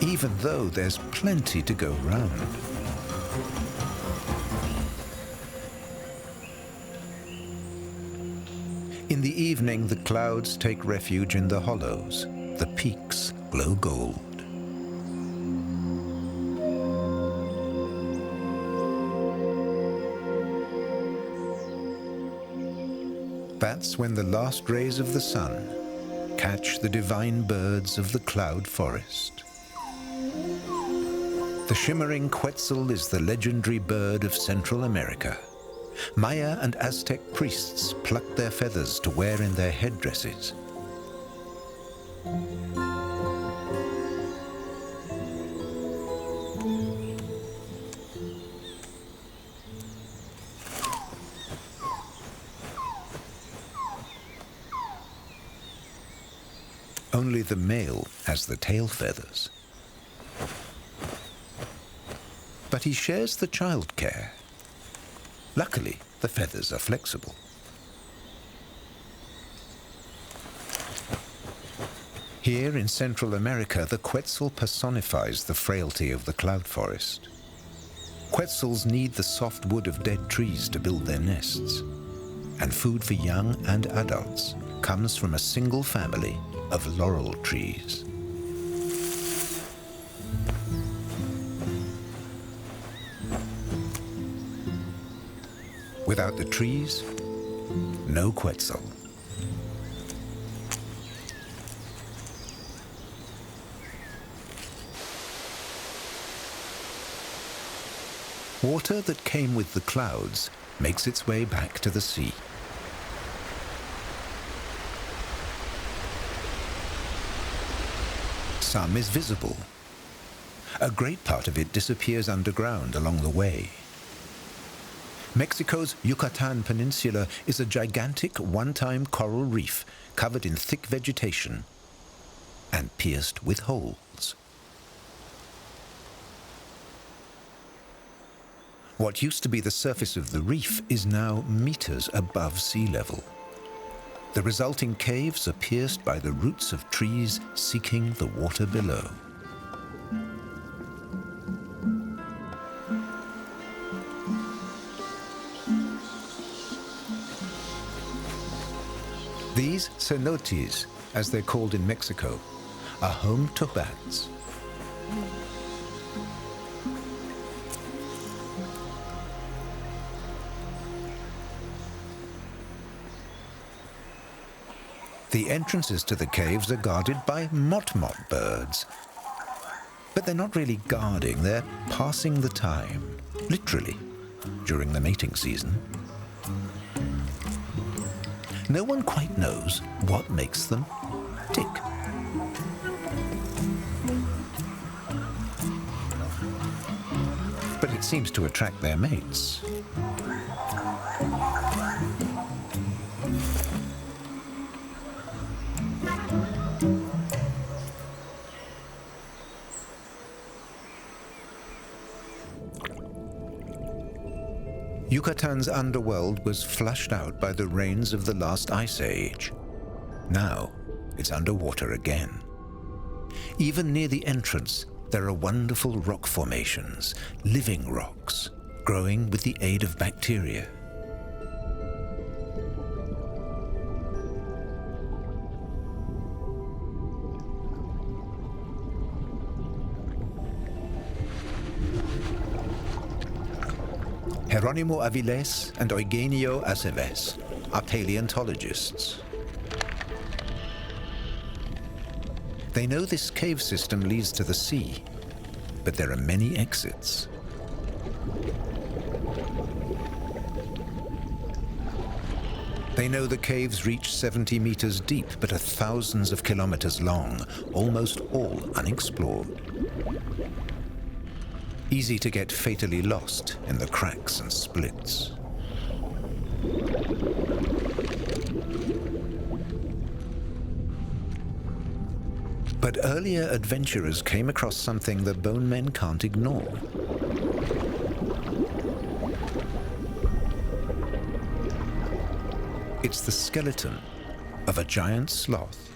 Even though there's plenty to go round. In the evening, the clouds take refuge in the hollows. The peaks glow gold. That's when the last rays of the sun catch the divine birds of the cloud forest. The shimmering quetzal is the legendary bird of Central America. Maya and Aztec priests plucked their feathers to wear in their headdresses. Only the male has the tail feathers. But he shares the childcare. Luckily, the feathers are flexible. Here in Central America, the quetzal personifies the frailty of the cloud forest. Quetzals need the soft wood of dead trees to build their nests, and food for young and adults comes from a single family of laurel trees. Without the trees, no quetzal. Water that came with the clouds makes its way back to the sea. Some is visible. A great part of it disappears underground along the way. Mexico's Yucatan Peninsula is a gigantic one-time coral reef covered in thick vegetation and pierced with holes. What used to be the surface of the reef is now meters above sea level. The resulting caves are pierced by the roots of trees seeking the water below. These cenotes, as they're called in Mexico, are home to bats. The entrances to the caves are guarded by mot-mot birds. But they're not really guarding, they're passing the time, literally, during the mating season. No one quite knows what makes them tick. But it seems to attract their mates. Yucatan's underworld was flushed out by the rains of the last ice age. Now, it's underwater again. Even near the entrance, there are wonderful rock formations, living rocks, growing with the aid of bacteria. Jerónimo Avilés and Eugenio Aceves are paleontologists. They know this cave system leads to the sea, but there are many exits. They know the caves reach 70 meters deep, but are thousands of kilometers long, almost all unexplored. Easy to get fatally lost in the cracks and splits. But earlier adventurers came across something the bone men can't ignore. It's the skeleton of a giant sloth,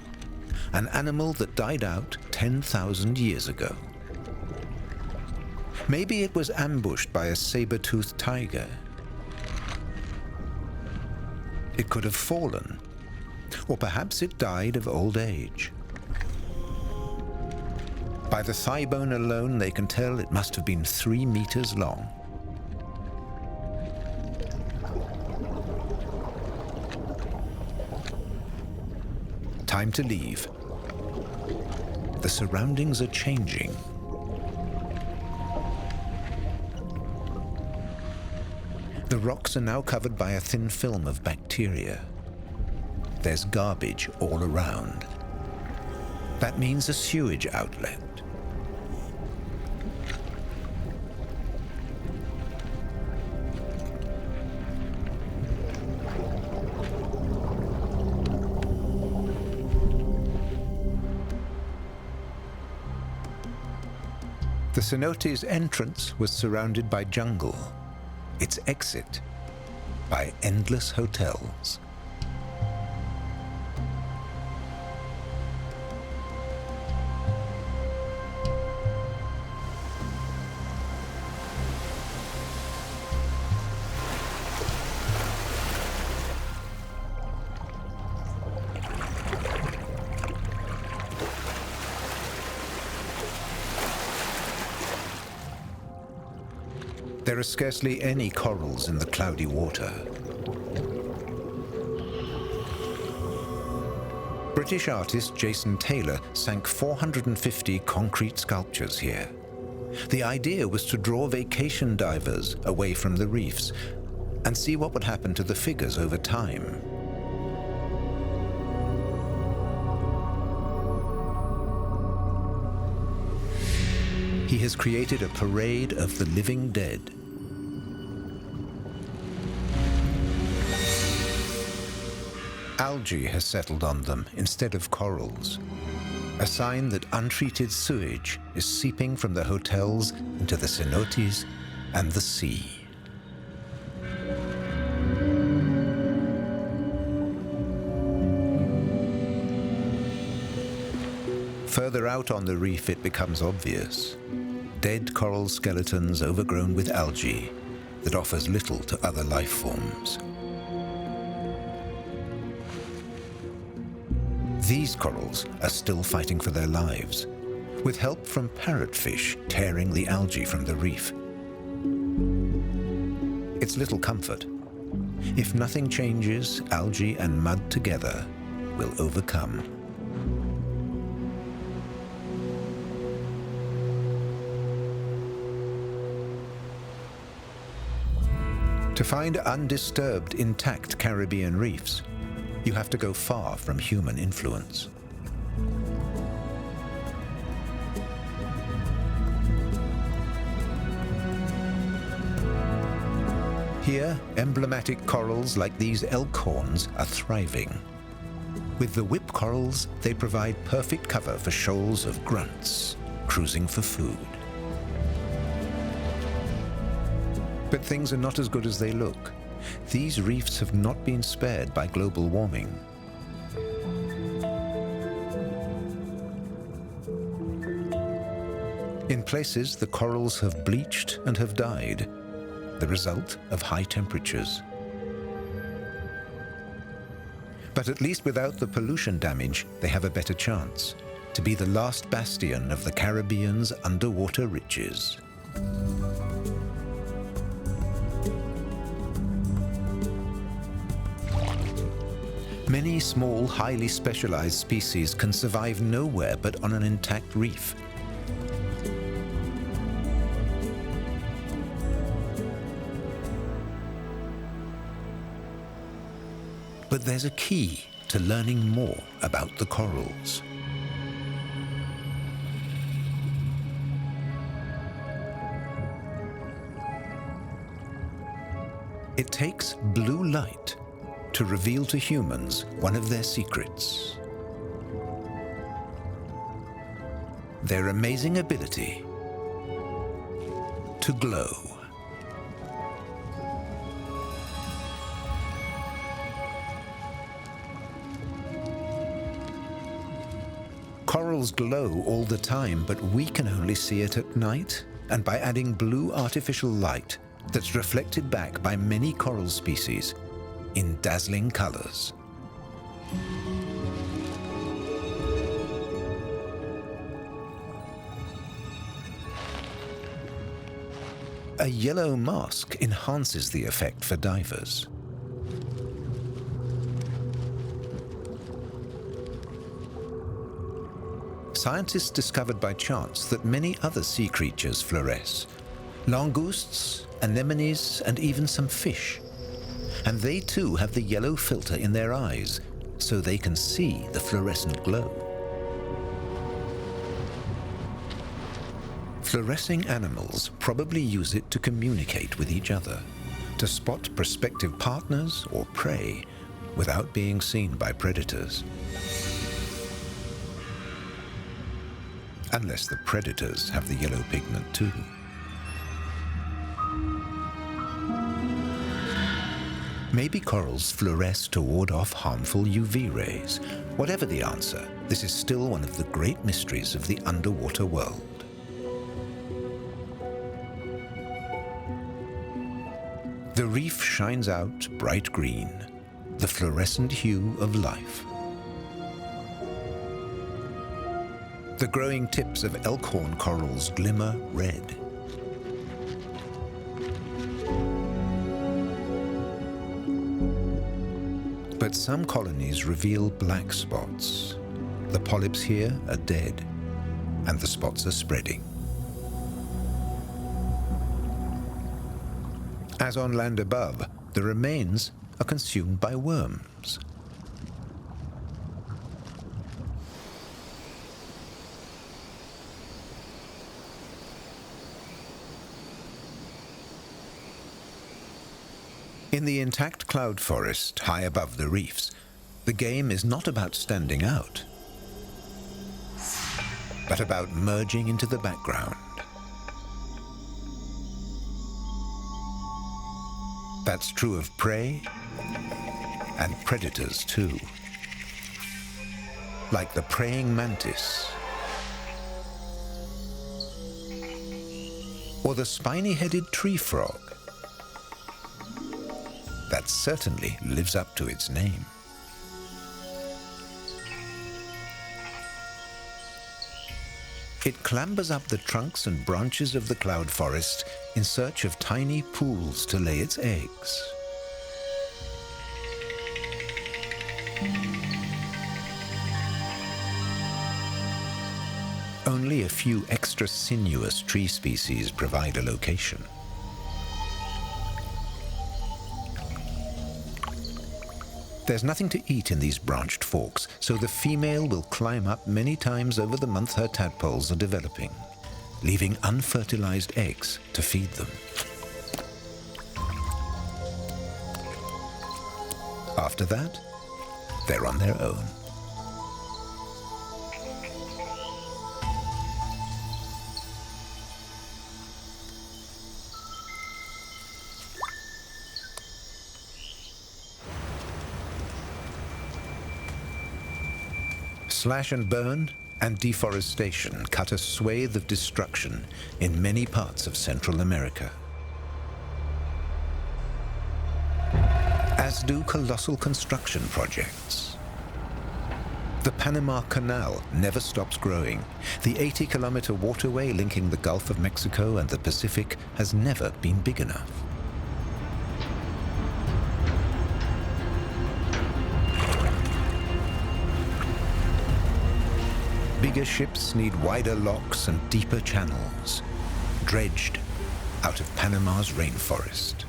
an animal that died out 10,000 years ago. Maybe it was ambushed by a saber-toothed tiger. It could have fallen, or perhaps it died of old age. By the thigh bone alone, they can tell it must have been 3 meters long. Time to leave. The surroundings are changing. The rocks are now covered by a thin film of bacteria. There's garbage all around. That means a sewage outlet. The cenote's entrance was surrounded by jungle, its exit by endless hotels. There are scarcely any corals in the cloudy water. British artist Jason Taylor sank 450 concrete sculptures here. The idea was to draw vacation divers away from the reefs and see what would happen to the figures over time. He has created a parade of the living dead. Algae has settled on them instead of corals, a sign that untreated sewage is seeping from the hotels into the cenotes and the sea. Further out on the reef, it becomes obvious. Dead coral skeletons overgrown with algae that offers little to other life forms. These corals are still fighting for their lives, with help from parrotfish tearing the algae from the reef. It's little comfort. If nothing changes, algae and mud together will overcome. To find undisturbed, intact Caribbean reefs, you have to go far from human influence. Here, emblematic corals like these elk horns are thriving. With the whip corals, they provide perfect cover for shoals of grunts cruising for food. But things are not as good as they look. These reefs have not been spared by global warming. In places, the corals have bleached and have died, the result of high temperatures. But at least without the pollution damage, they have a better chance to be the last bastion of the Caribbean's underwater riches. Many small, highly specialized species can survive nowhere but on an intact reef. But there's a key to learning more about the corals. It takes blue light to reveal to humans one of their secrets. Their amazing ability to glow. Corals glow all the time, but we can only see it at night, and by adding blue artificial light that's reflected back by many coral species in dazzling colors. A yellow mask enhances the effect for divers. Scientists discovered by chance that many other sea creatures fluoresce. Langousts, anemones, and even some fish. And they too have the yellow filter in their eyes, so they can see the fluorescent glow. Fluorescing animals probably use it to communicate with each other, to spot prospective partners or prey without being seen by predators. Unless the predators have the yellow pigment too. Maybe corals fluoresce to ward off harmful UV rays. Whatever the answer, this is still one of the great mysteries of the underwater world. The reef shines out bright green, the fluorescent hue of life. The growing tips of elkhorn corals glimmer red. But some colonies reveal black spots. The polyps here are dead, and the spots are spreading. As on land above, the remains are consumed by worms. In the intact cloud forest high above the reefs, the game is not about standing out, but about merging into the background. That's true of prey and predators too. Like the praying mantis or the spiny-headed tree frog. That certainly lives up to its name. It clambers up the trunks and branches of the cloud forest in search of tiny pools to lay its eggs. Only a few extra sinuous tree species provide a location. There's nothing to eat in these branched forks, so the female will climb up many times over the month her tadpoles are developing, leaving unfertilized eggs to feed them. After that, they're on their own. Slash and burn and deforestation cut a swathe of destruction in many parts of Central America. As do colossal construction projects. The Panama Canal never stops growing. The 80-kilometer waterway linking the Gulf of Mexico and the Pacific has never been big enough. Bigger ships need wider locks and deeper channels, dredged out of Panama's rainforest.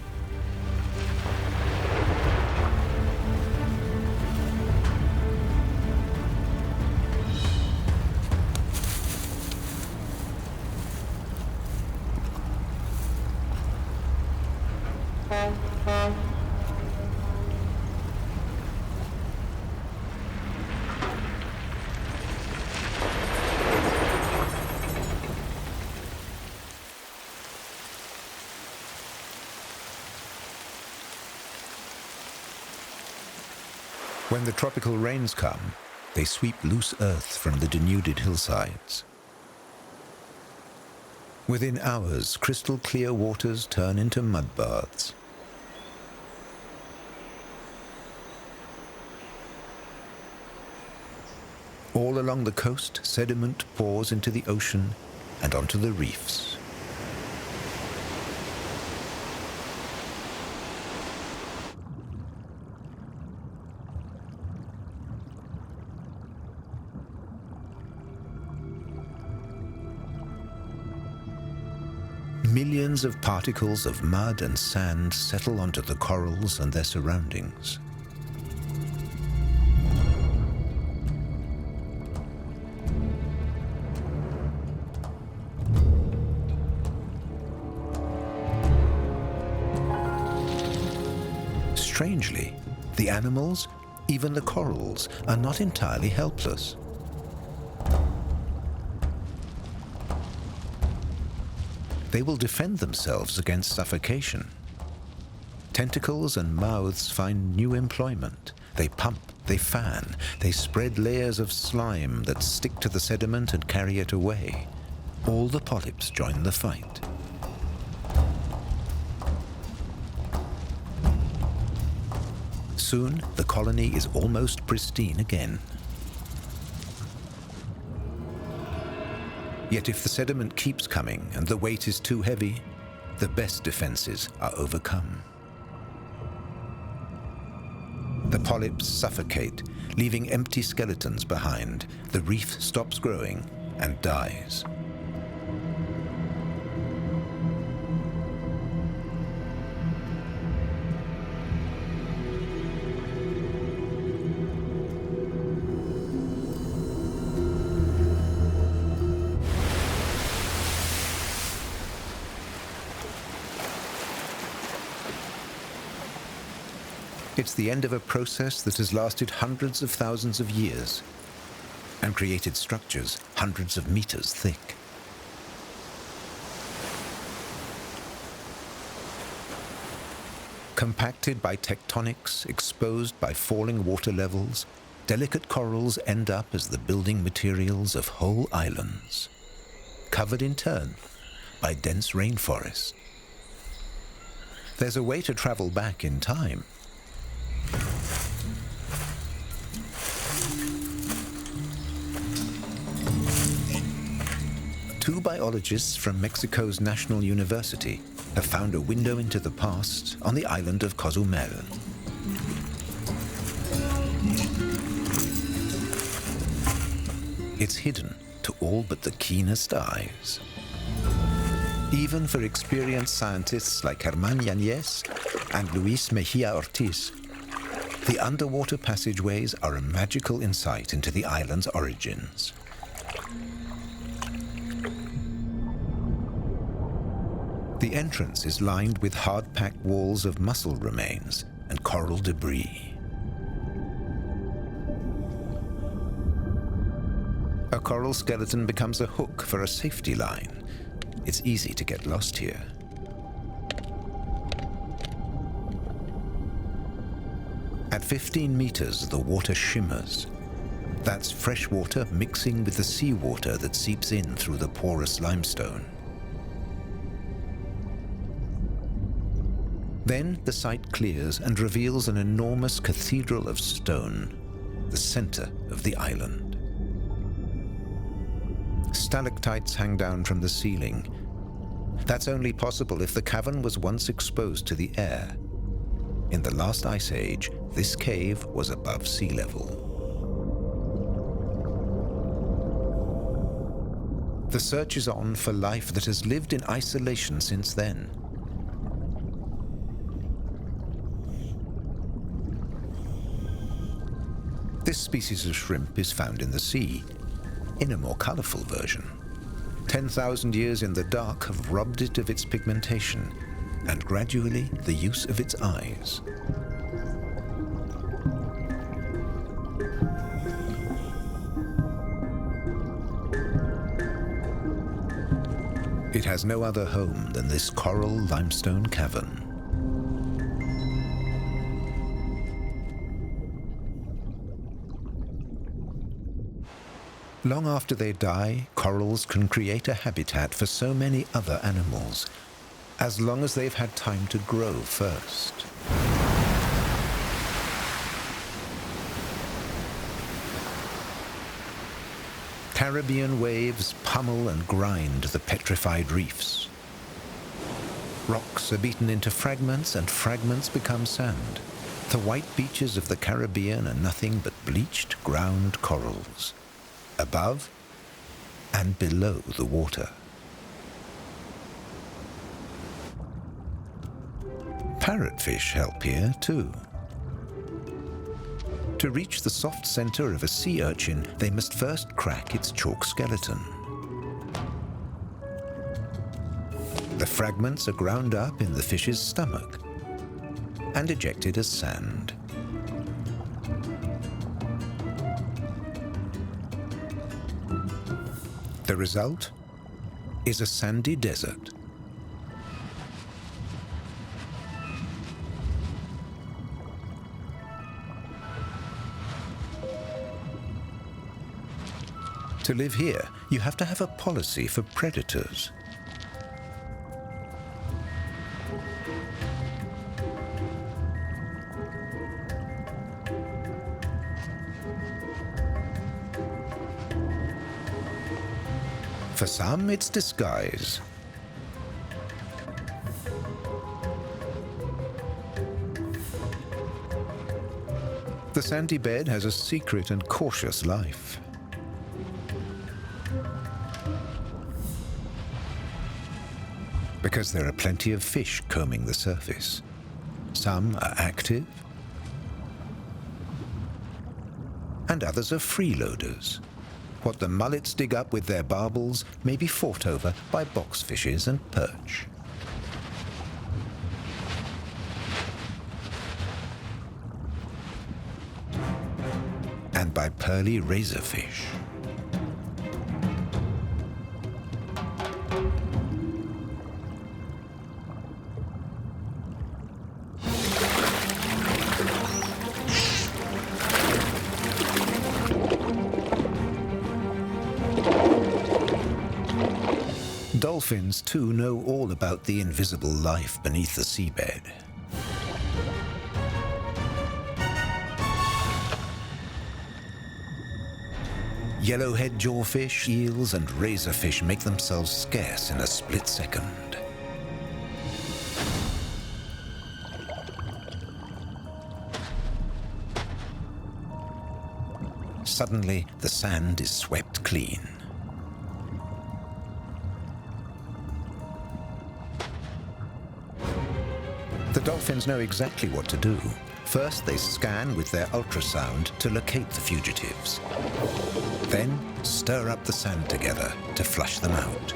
When the tropical rains come, they sweep loose earth from the denuded hillsides. Within hours, crystal clear waters turn into mud baths. All along the coast, sediment pours into the ocean and onto the reefs. Millions of particles of mud and sand settle onto the corals and their surroundings. Strangely, the animals, even the corals, are not entirely helpless. They will defend themselves against suffocation. Tentacles and mouths find new employment. They pump, they fan, they spread layers of slime that stick to the sediment and carry it away. All the polyps join the fight. Soon, the colony is almost pristine again. Yet if the sediment keeps coming and the weight is too heavy, the best defenses are overcome. The polyps suffocate, leaving empty skeletons behind. The reef stops growing and dies. It's the end of a process that has lasted hundreds of thousands of years and created structures hundreds of meters thick. Compacted by tectonics, exposed by falling water levels, delicate corals end up as the building materials of whole islands, covered in turn by dense rainforest. There's a way to travel back in time. Two biologists from Mexico's National University have found a window into the past on the island of Cozumel. It's hidden to all but the keenest eyes. Even for experienced scientists like Germán Yáñez and Luis Mejía Ortiz, the underwater passageways are a magical insight into the island's origins. The entrance is lined with hard-packed walls of mussel remains and coral debris. A coral skeleton becomes a hook for a safety line. It's easy to get lost here. At 15 meters, the water shimmers. That's fresh water mixing with the seawater that seeps in through the porous limestone. Then the site clears and reveals an enormous cathedral of stone, the center of the island. Stalactites hang down from the ceiling. That's only possible if the cavern was once exposed to the air. In the last ice age, this cave was above sea level. The search is on for life that has lived in isolation since then. This species of shrimp is found in the sea, in a more colorful version. 10,000 years in the dark have robbed it of its pigmentation, and gradually the use of its eyes. It has no other home than this coral limestone cavern. Long after they die, corals can create a habitat for so many other animals, as long as they've had time to grow first. Caribbean waves pummel and grind the petrified reefs. Rocks are beaten into fragments, and fragments become sand. The white beaches of the Caribbean are nothing but bleached ground corals, above and below the water. Parrotfish help here too. To reach the soft center of a sea urchin, they must first crack its chalk skeleton. The fragments are ground up in the fish's stomach and ejected as sand. The result is a sandy desert. To live here, you have to have a policy for predators. For some, it's disguise. The sandy bed has a secret and cautious life. Because there are plenty of fish combing the surface. Some are active, and others are freeloaders. What the mullets dig up with their barbels may be fought over by boxfishes and perch. And by pearly razorfish. Dolphins, too, know all about the invisible life beneath the seabed. Yellowhead jawfish, eels, and razorfish make themselves scarce in a split second. Suddenly, the sand is swept clean. The dolphins know exactly what to do. First, they scan with their ultrasound to locate the fugitives. Then, stir up the sand together to flush them out.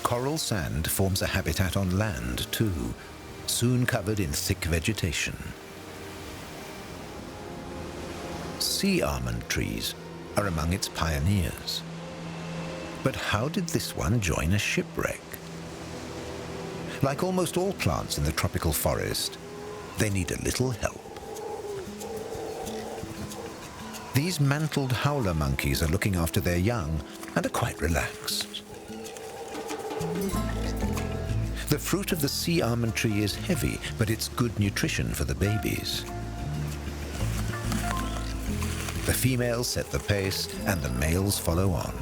Coral sand forms a habitat on land, too, soon covered in thick vegetation. Sea almond trees are among its pioneers. But how did this one join a shipwreck? Like almost all plants in the tropical forest, they need a little help. These mantled howler monkeys are looking after their young and are quite relaxed. The fruit of the sea almond tree is heavy, but it's good nutrition for the babies. The females set the pace, and the males follow on.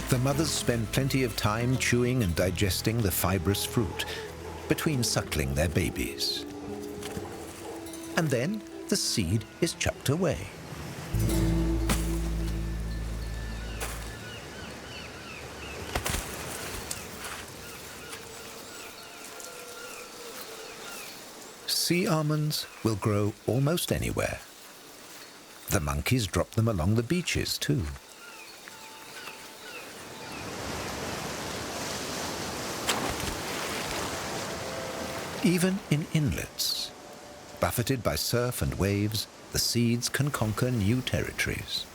The mothers spend plenty of time chewing and digesting the fibrous fruit between suckling their babies. And then the seed is chucked away. Sea almonds will grow almost anywhere. The monkeys drop them along the beaches too. Even in inlets, buffeted by surf and waves, the seeds can conquer new territories.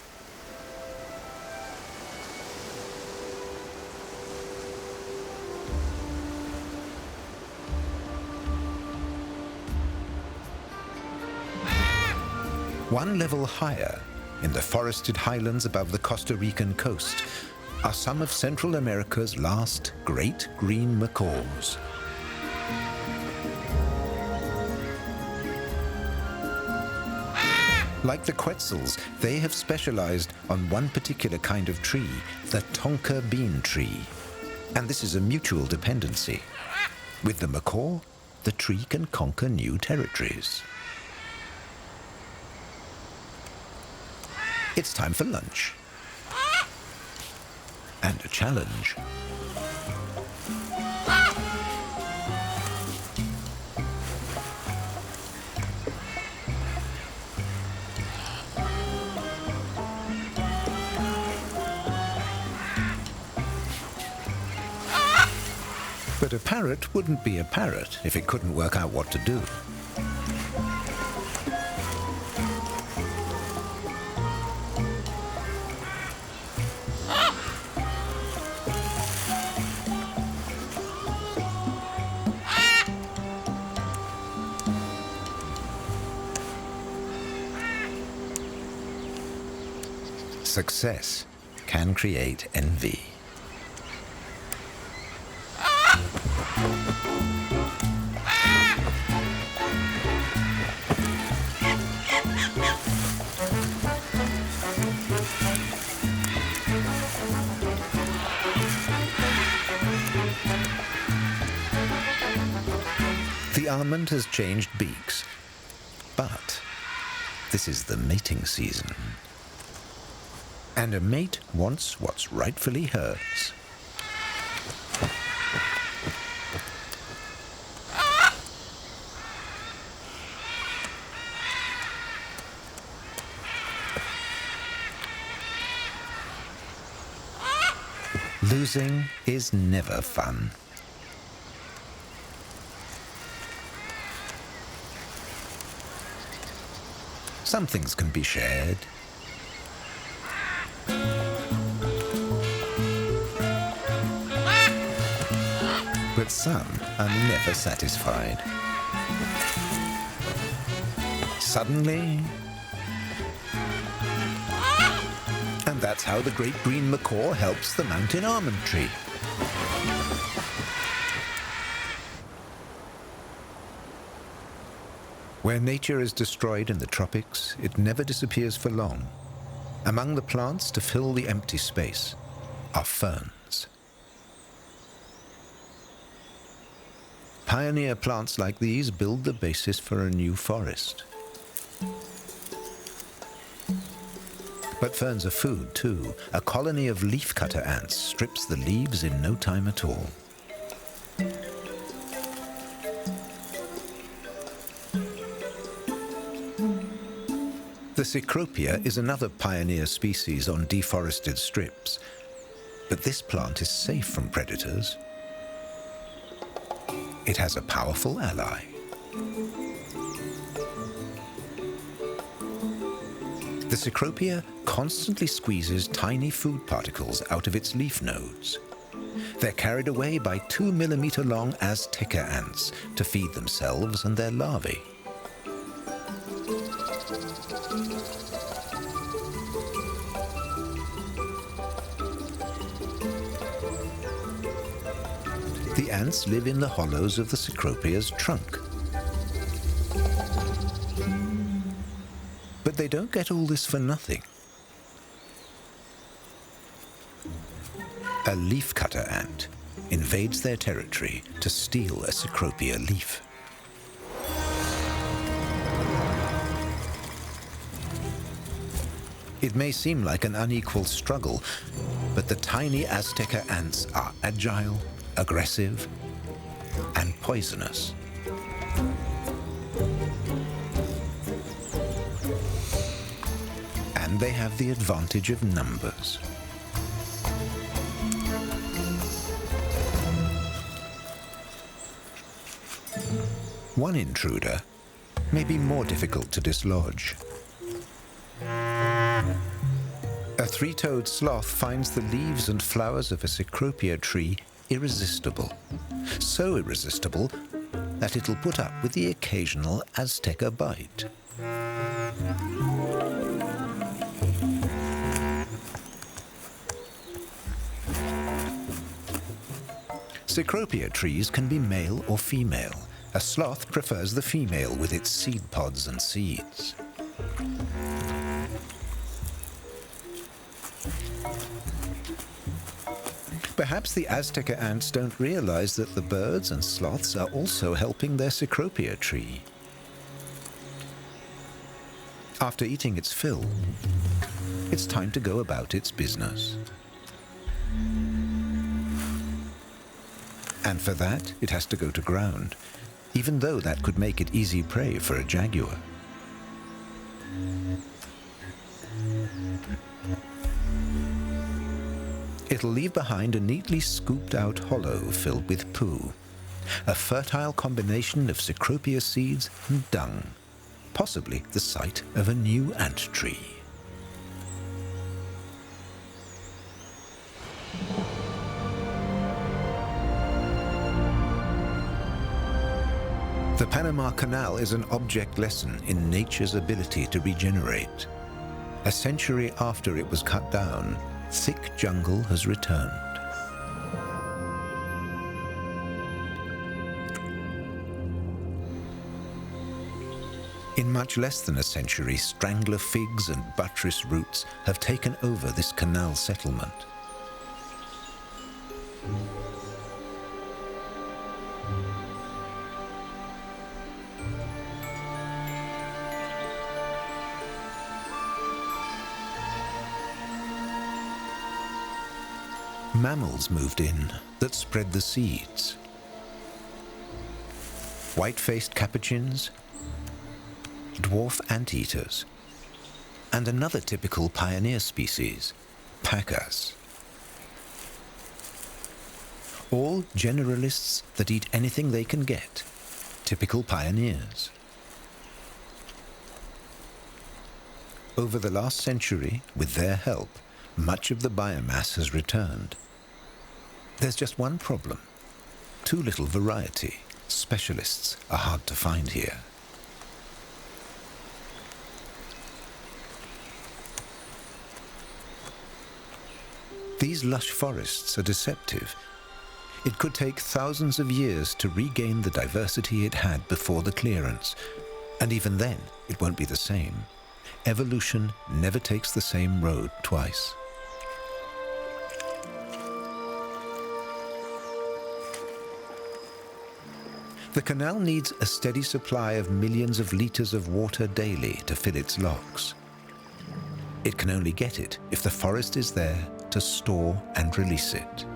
One level higher, in the forested highlands above the Costa Rican coast, are some of Central America's last great green macaws. Like the quetzals, they have specialized on one particular kind of tree, the tonka bean tree. And this is a mutual dependency. With the macaw, the tree can conquer new territories. It's time for lunch. And a challenge. But a parrot wouldn't be a parrot if it couldn't work out what to do. Success can create envy. The almond has changed beaks, but this is the mating season. And a mate wants what's rightfully hers. Losing is never fun. Some things can be shared. But some are never satisfied. Suddenly, and that's how the great green macaw helps the mountain almond tree. Where nature is destroyed in the tropics, it never disappears for long. Among the plants to fill the empty space are ferns. Pioneer plants like these build the basis for a new forest. But ferns are food too. A colony of leafcutter ants strips the leaves in no time at all. The Cecropia is another pioneer species on deforested strips, but this plant is safe from predators. It has a powerful ally. The Cecropia constantly squeezes tiny food particles out of its leaf nodes. They're carried away by 2-millimeter-long Azteca ants to feed themselves and their larvae. The ants live in the hollows of the Cecropia's trunk. But they don't get all this for nothing. A leafcutter ant invades their territory to steal a Cecropia leaf. It may seem like an unequal struggle, but the tiny Azteca ants are agile, aggressive, and poisonous. And they have the advantage of numbers. One intruder may be more difficult to dislodge. A three-toed sloth finds the leaves and flowers of a cecropia tree irresistible. So irresistible that it'll put up with the occasional Azteca bite. Cecropia trees can be male or female. A sloth prefers the female with its seed pods and seeds. Perhaps the Azteca ants don't realize that the birds and sloths are also helping their cecropia tree. After eating its fill, it's time to go about its business. And for that, it has to go to ground, even though that could make it easy prey for a jaguar. It'll leave behind a neatly scooped out hollow filled with poo, a fertile combination of cecropia seeds and dung, possibly the site of a new ant tree. The Panama Canal is an object lesson in nature's ability to regenerate. A century after it was cut down, thick jungle has returned. In much less than a century, strangler figs and buttress roots have taken over this canal settlement. Mammals moved in that spread the seeds. White-faced capuchins, dwarf anteaters, and another typical pioneer species, pacas. All generalists that eat anything they can get, typical pioneers. Over the last century, with their help, much of the biomass has returned. There's just one problem. Too little variety. Specialists are hard to find here. These lush forests are deceptive. It could take thousands of years to regain the diversity it had before the clearance. And even then, it won't be the same. Evolution never takes the same road twice. The canal needs a steady supply of millions of liters of water daily to fill its locks. It can only get it if the forest is there to store and release it.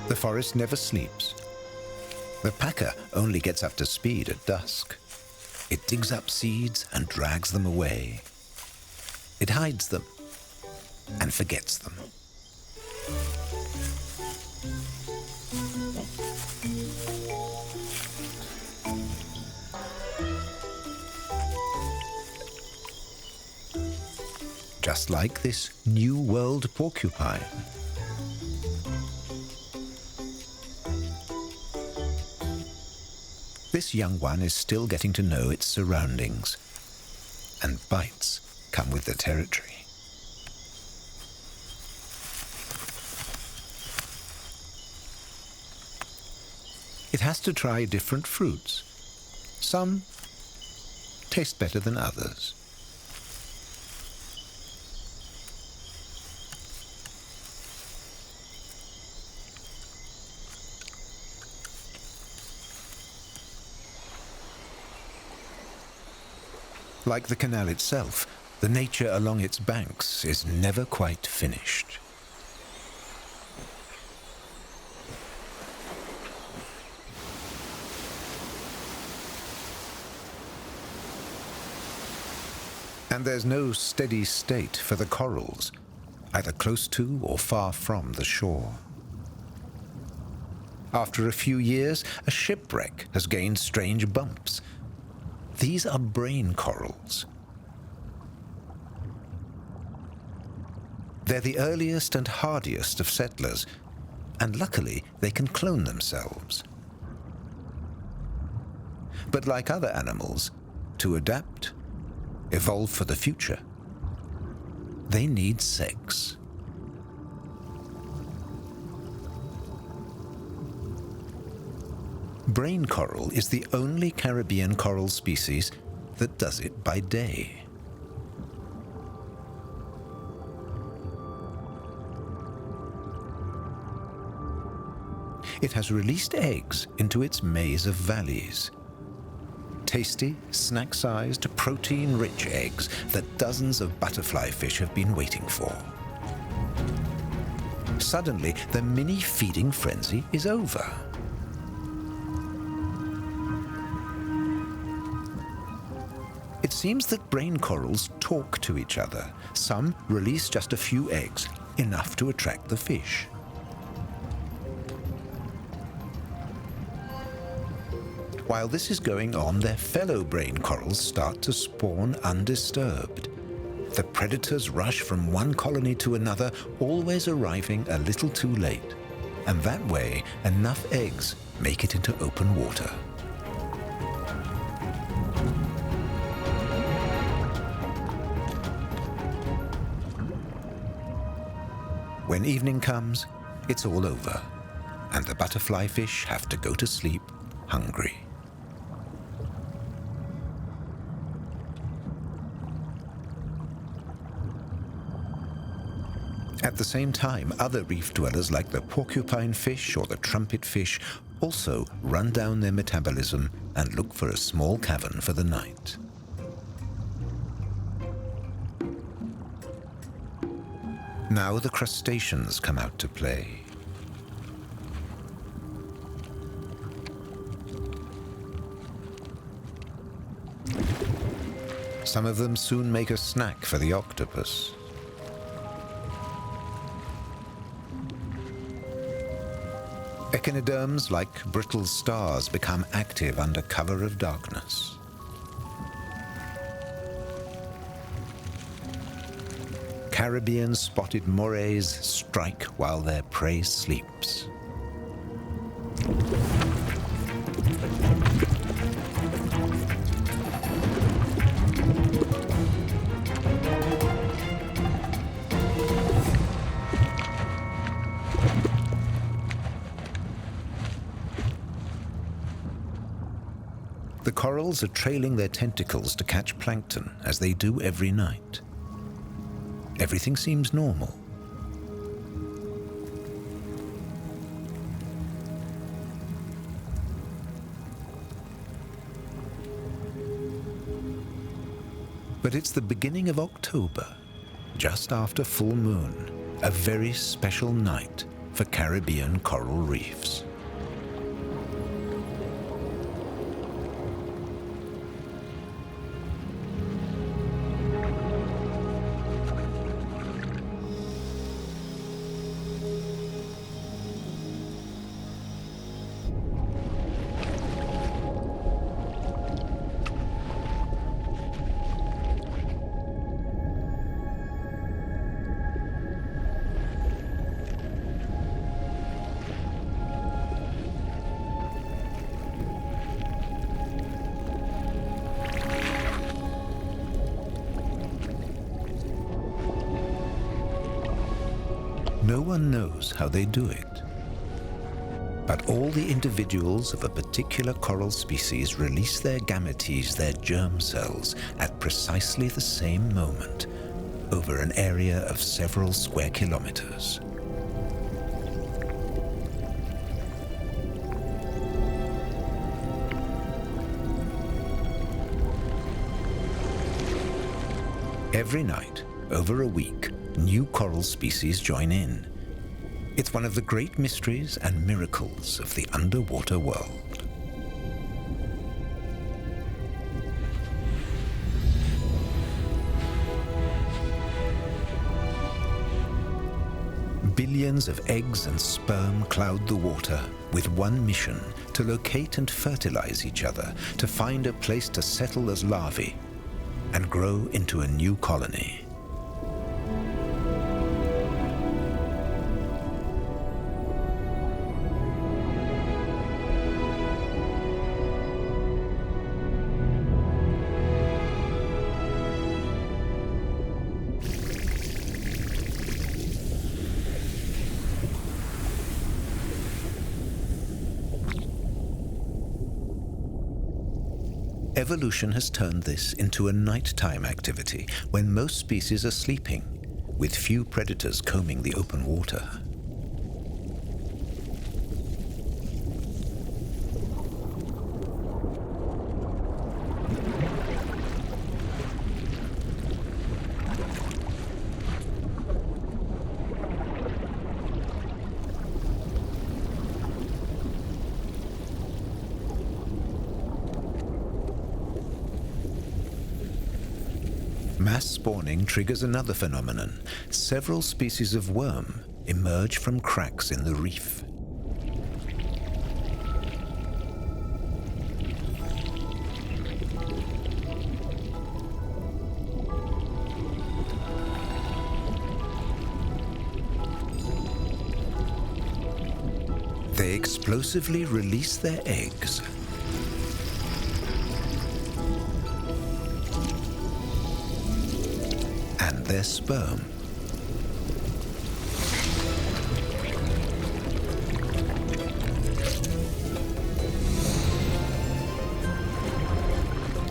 The forest never sleeps. The paca only gets up to speed at dusk. It digs up seeds and drags them away. It hides them and forgets them. Just like this New World porcupine. This young one is still getting to know its surroundings, and bites come with the territory. It has to try different fruits. Some taste better than others. Like the canal itself, the nature along its banks is never quite finished. And there's no steady state for the corals, either close to or far from the shore. After a few years, a shipwreck has gained strange bumps. These are brain corals. They're the earliest and hardiest of settlers, and luckily they can clone themselves. But like other animals, to adapt, evolve for the future, they need sex. Brain coral is the only Caribbean coral species that does it by day. It has released eggs into its maze of valleys. Tasty, snack-sized, protein-rich eggs that dozens of butterfly fish have been waiting for. Suddenly, the mini feeding frenzy is over. It seems that brain corals talk to each other. Some release just a few eggs, enough to attract the fish. While this is going on, their fellow brain corals start to spawn undisturbed. The predators rush from one colony to another, always arriving a little too late. And that way, enough eggs make it into open water. When evening comes, it's all over, and the butterfly fish have to go to sleep hungry. At the same time, other reef dwellers like the porcupine fish or the trumpet fish also run down their metabolism and look for a small cavern for the night. Now the crustaceans come out to play. Some of them soon make a snack for the octopus. Echinoderms, like brittle stars, become active under cover of darkness. Caribbean spotted morays strike while their prey sleeps. The corals are trailing their tentacles to catch plankton, as they do every night. Everything seems normal. But it's the beginning of October, just after full moon, a very special night for Caribbean coral reefs. No one knows how they do it. But all the individuals of a particular coral species release their gametes, their germ cells, at precisely the same moment, over an area of several square kilometers. Every night, over a week, new coral species join in. It's one of the great mysteries and miracles of the underwater world. Billions of eggs and sperm cloud the water with one mission: to locate and fertilize each other, to find a place to settle as larvae and grow into a new colony. Evolution has turned this into a nighttime activity when most species are sleeping, with few predators combing the open water. Mass spawning triggers another phenomenon. Several species of worm emerge from cracks in the reef. They explosively release their eggs. And their sperm.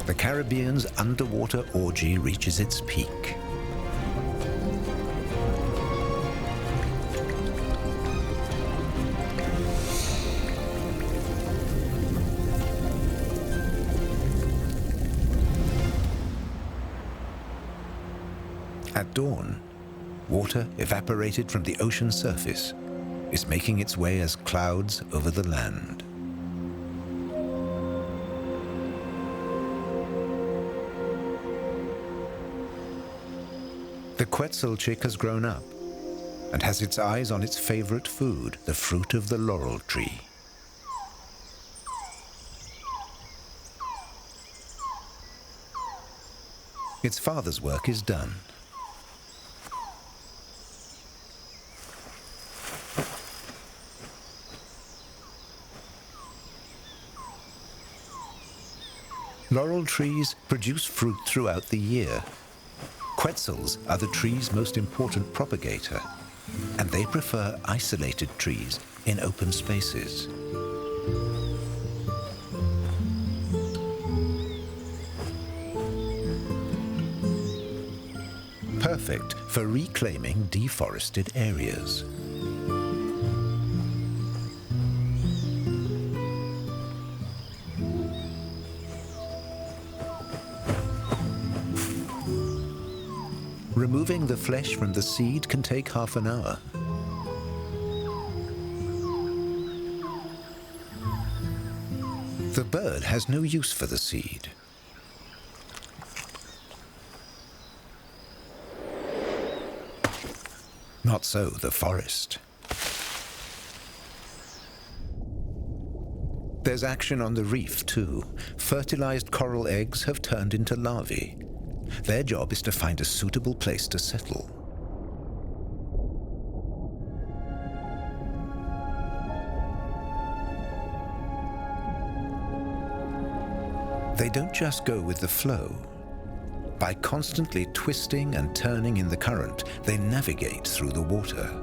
The Caribbean's underwater orgy reaches its peak. At dawn, water evaporated from the ocean surface is making its way as clouds over the land. The quetzal chick has grown up and has its eyes on its favorite food, the fruit of the laurel tree. Its father's work is done. Laurel trees produce fruit throughout the year. Quetzals are the tree's most important propagator, and they prefer isolated trees in open spaces. Perfect for reclaiming deforested areas. Removing the flesh from the seed can take half an hour. The bird has no use for the seed. Not so the forest. There's action on the reef too. Fertilized coral eggs have turned into larvae. Their job is to find a suitable place to settle. They don't just go with the flow. By constantly twisting and turning in the current, they navigate through the water.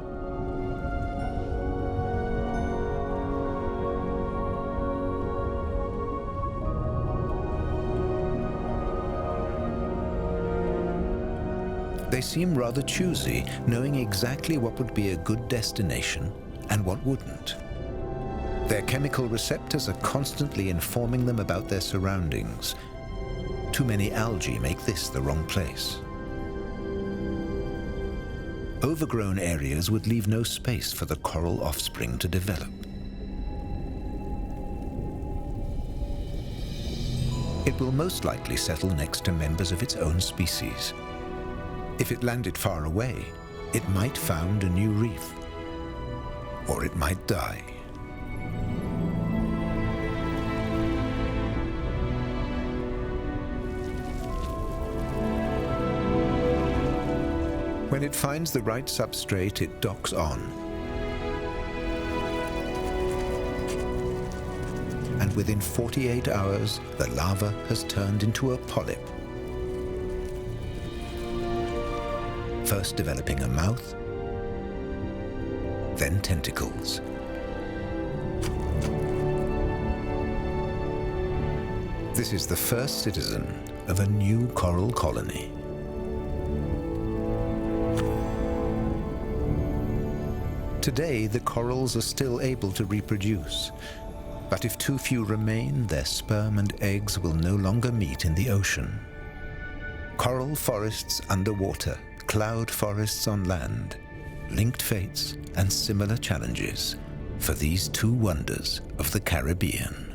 They seem rather choosy, knowing exactly what would be a good destination and what wouldn't. Their chemical receptors are constantly informing them about their surroundings. Too many algae make this the wrong place. Overgrown areas would leave no space for the coral offspring to develop. It will most likely settle next to members of its own species. If it landed far away, it might found a new reef, or it might die. When it finds the right substrate, it docks on. And within 48 hours, the larva has turned into a polyp. First developing a mouth, then tentacles. This is the first citizen of a new coral colony. Today, the corals are still able to reproduce, but if too few remain, their sperm and eggs will no longer meet in the ocean. Coral forests underwater, cloud forests on land, linked fates and similar challenges for these two wonders of the Caribbean.